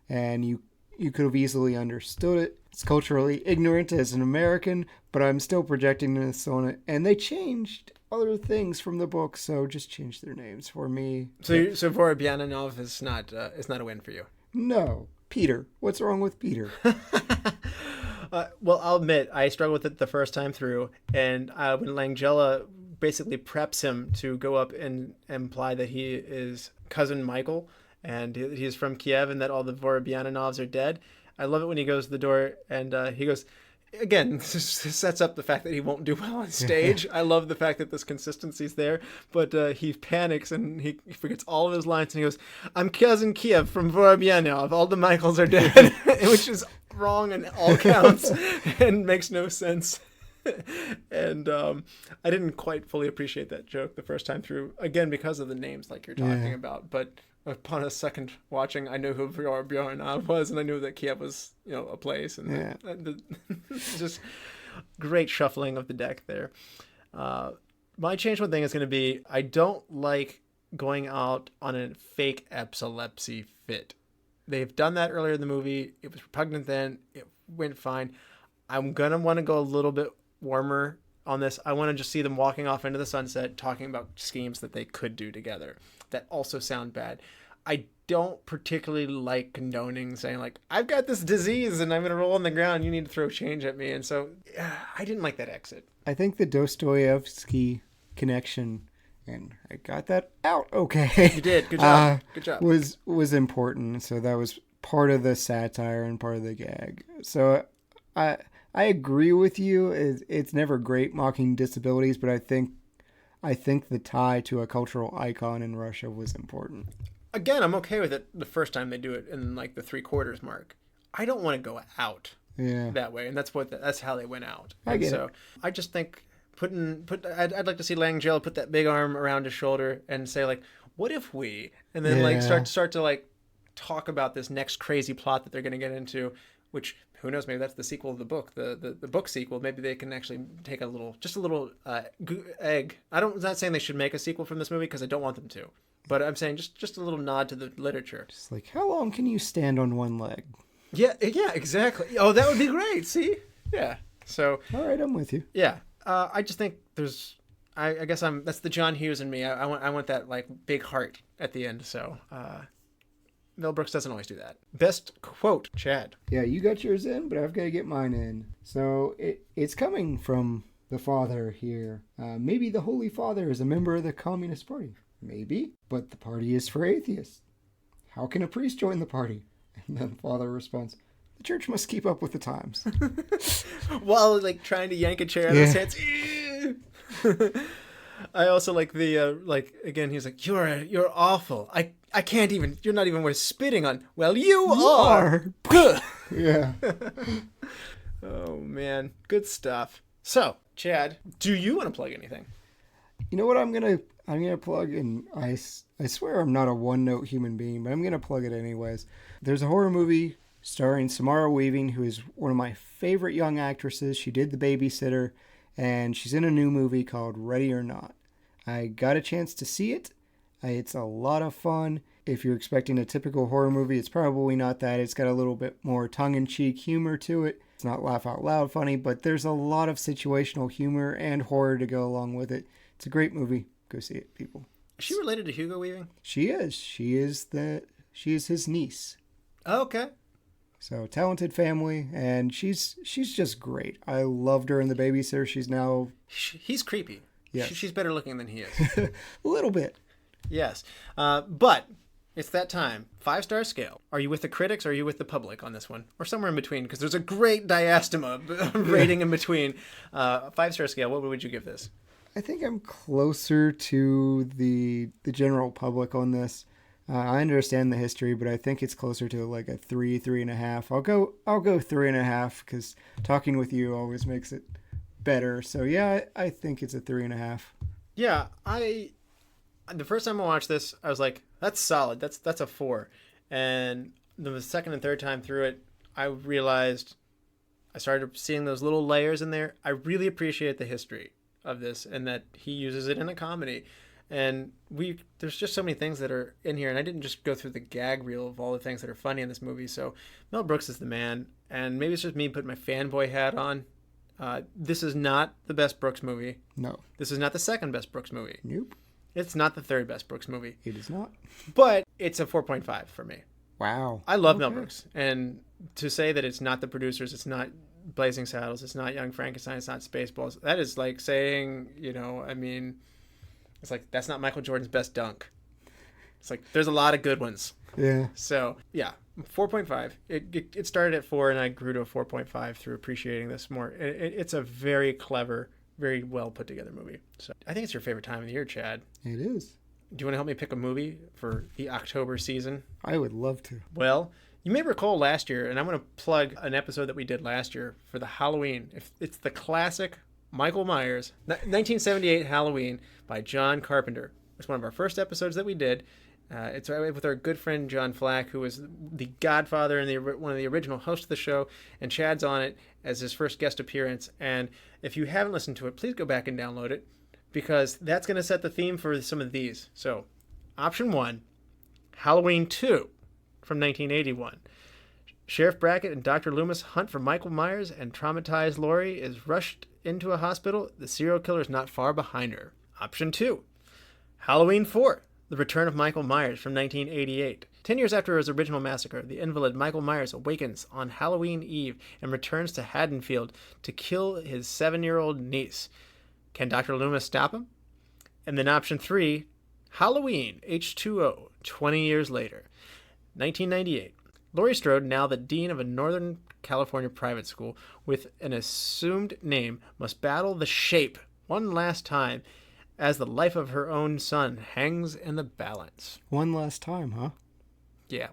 and you could have easily understood it. It's culturally ignorant as an American, but I'm still projecting this on it. And they changed other things from the book, so just change their names for me.
So Vorobyaninov is not a win for you.
No, Peter. What's wrong with Peter?
Well, I'll admit I struggled with it the first time through, and when Langella basically preps him to go up and imply that he is cousin Michael, and he's from Kiev, and that all the Vorobyaninovs are dead. I love it when he goes to the door and he goes, again, this sets up the fact that he won't do well on stage. I love the fact that this consistency's there, but he panics and he forgets all of his lines, and he goes, I'm cousin Kiev from Vorobyanov. All the Michaels are dead, which is wrong on all counts and makes no sense. And I didn't quite fully appreciate that joke the first time through, again, because of the names like you're talking about. But upon a second watching, I knew who Vorobyanov was, and I knew that Kiev was, a place. And just great shuffling of the deck there. My change one thing is going to be, I don't like going out on a fake epilepsy fit. They've done that earlier in the movie. It was repugnant then. It went fine. I'm going to want to go a little bit warmer on this. I want to just see them walking off into the sunset, talking about schemes that they could do together that also sound bad. I don't particularly like condoning saying, like, I've got this disease and I'm going to roll on the ground. You need to throw change at me. And so I didn't like that exit.
I think the Dostoevsky connection, and I got that out okay.
You did. Good job. Good job.
Was important. So that was part of the satire and part of the gag. So I agree with you. It's never great mocking disabilities, but I think the tie to a cultural icon in Russia was important.
Again, I'm okay with it the first time they do it in like the 3/4 mark. I don't want to go out that way, and that's how they went out.
I get
it. I just think I'd like to see Langella put that big arm around his shoulder and say, like, what if we, and then start to like talk about this next crazy plot that they're going to get into, which, who knows, maybe that's the sequel of the book, the book sequel. Maybe they can actually take a little egg. I'm not saying they should make a sequel from this movie because I don't want them to, but I'm saying just a little nod to the literature.
Just like, how long can you stand on one leg?
Yeah, exactly. Oh, that would be great. See? Yeah. So.
All right, I'm with you.
Yeah. I just think there's. I guess that's the John Hughes in me. I want that like big heart at the end. So. Mel Brooks doesn't always do that. Best quote, Chad.
Yeah, you got yours in, but I've got to get mine in. So it's coming from the father here. Maybe the Holy Father is a member of the Communist Party. Maybe, but the party is for atheists. How can a priest join the party? And then the father responds, the church must keep up with the times.
While like trying to yank a chair out of his hands. I also like the again. He's like, you're awful. I can't even. You're not even worth spitting on. Well, you are.
Yeah.
Oh man, good stuff. So, Chad, do you want to plug anything?
You know what I'm gonna plug, and I swear I'm not a one-note human being, but I'm gonna plug it anyways. There's a horror movie starring Samara Weaving, who is one of my favorite young actresses. She did The Babysitter, and she's in a new movie called Ready or Not. I got a chance to see it. It's a lot of fun. If you're expecting a typical horror movie, it's probably not that. It's got a little bit more tongue-in-cheek humor to it. It's not laugh out loud funny, but there's a lot of situational humor and horror to go along with it. It's a great movie. Go see it, people.
Is she related to Hugo Weaving?
She is. She is his niece.
Oh, okay.
So talented family, and she's just great. I loved her in The Babysitter.
He's creepy.
Yes.
She's better looking than he is.
A little bit.
Yes. But it's that time. 5-star scale. Are you with the critics or are you with the public on this one? Or somewhere in between? Because there's a great diastema rating in between. 5-star scale, what would you give this?
I think I'm closer to the general public on this. I understand the history, but I think it's closer to like a 3.5. I'll go 3.5 because talking with you always makes it better. So yeah, I think it's a 3.5.
Yeah, the first time I watched this, I was like, that's solid. That's a 4. And the second and third time through it, I realized I started seeing those little layers in there. I really appreciate the history of this and that he uses it in a comedy. And there's just so many things that are in here. And I didn't just go through the gag reel of all the things that are funny in this movie. So Mel Brooks is the man. And maybe it's just me putting my fanboy hat on. This is not the best Brooks movie.
No.
This is not the second best Brooks movie.
Nope.
It's not the third best Brooks movie.
It is not.
But it's a 4.5 for me.
Wow.
I love Mel Brooks. And to say that it's not the producers, it's not Blazing Saddles, it's not Young Frankenstein, it's not Spaceballs, that is like saying, it's like, that's not Michael Jordan's best dunk. It's like, there's a lot of good ones.
Yeah.
So, yeah, 4.5. It started at 4 and I grew to a 4.5 through appreciating this more. It's a very clever, very well put together movie. So I think it's your favorite time of the year, Chad.
It is.
Do you want to help me pick a movie for the October season?
I would love to.
Well, you may recall last year, and I'm going to plug an episode that we did last year for the Halloween. It's the classic Michael Myers, 1978 Halloween by John Carpenter. It's one of our first episodes that we did. It's with our good friend John Flack, who was the godfather and one of the original hosts of the show, and Chad's on it as his first guest appearance. And if you haven't listened to it, please go back and download it, because that's going to set the theme for some of these. So, option 1, Halloween 2 from 1981. Sheriff Brackett and Dr. Loomis hunt for Michael Myers, and traumatized Laurie is rushed into a hospital. The serial killer is not far behind her. Option 2, Halloween 4, The Return of Michael Myers from 1988. 10 years after his original massacre, the invalid Michael Myers awakens on Halloween Eve and returns to Haddonfield to kill his 7-year-old niece. Can Dr. Loomis stop him? And then option 3, Halloween H2O, 20 years later. 1998. Laurie Strode, now the dean of a Northern California private school with an assumed name, must battle the Shape one last time as the life of her own son hangs in the balance.
One last time, huh?
Yeah,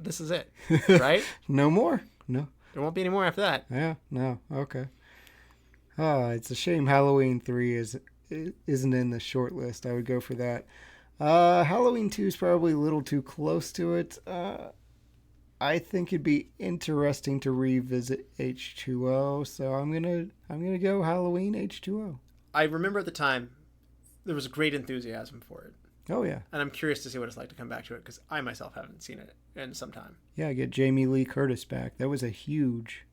this is it, right?
No more? No.
There won't be any more after that.
Yeah, no, okay. It's a shame Halloween 3 isn't in the short list. I would go for that. Halloween 2 is probably a little too close to it. I think it'd be interesting to revisit H2O, so I'm gonna go Halloween H2O.
I remember at the time there was great enthusiasm for it.
Oh, yeah.
And I'm curious to see what it's like to come back to it, because I myself haven't seen it in some time.
Yeah, get Jamie Lee Curtis back. That was a huge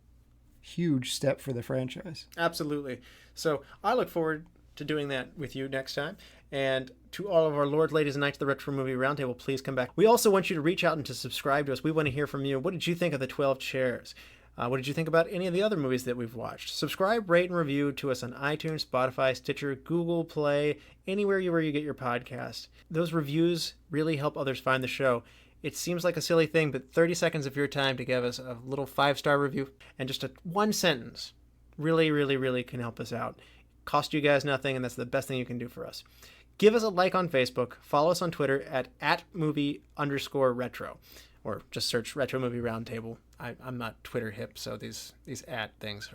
step for the franchise.
Absolutely. So I look forward to doing that with you next time. And to all of our lords, ladies, and knights of the Retro Movie Roundtable, please come back. We also want you to reach out and to subscribe to us. We want to hear from you. What did you think of the 12 Chairs? What did you think about any of the other movies that we've watched? Subscribe, rate, and review to us on iTunes, Spotify, Stitcher, Google Play, anywhere where you get your podcast. Those reviews really help others find the show. It seems like a silly thing, but 30 seconds of your time to give us a little 5-star review and just one sentence really, really, really can help us out. Cost you guys nothing, and that's the best thing you can do for us. Give us a like on Facebook. Follow us on Twitter at @movie_retro. Or just search Retro Movie Roundtable. I'm not Twitter hip, so these @ things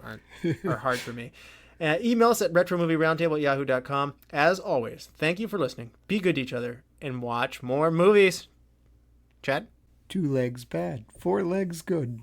are hard for me. Email us at retromovieroundtable@yahoo.com. As always, thank you for listening. Be good to each other and watch more movies. Chad?
2 legs bad, 4 legs good.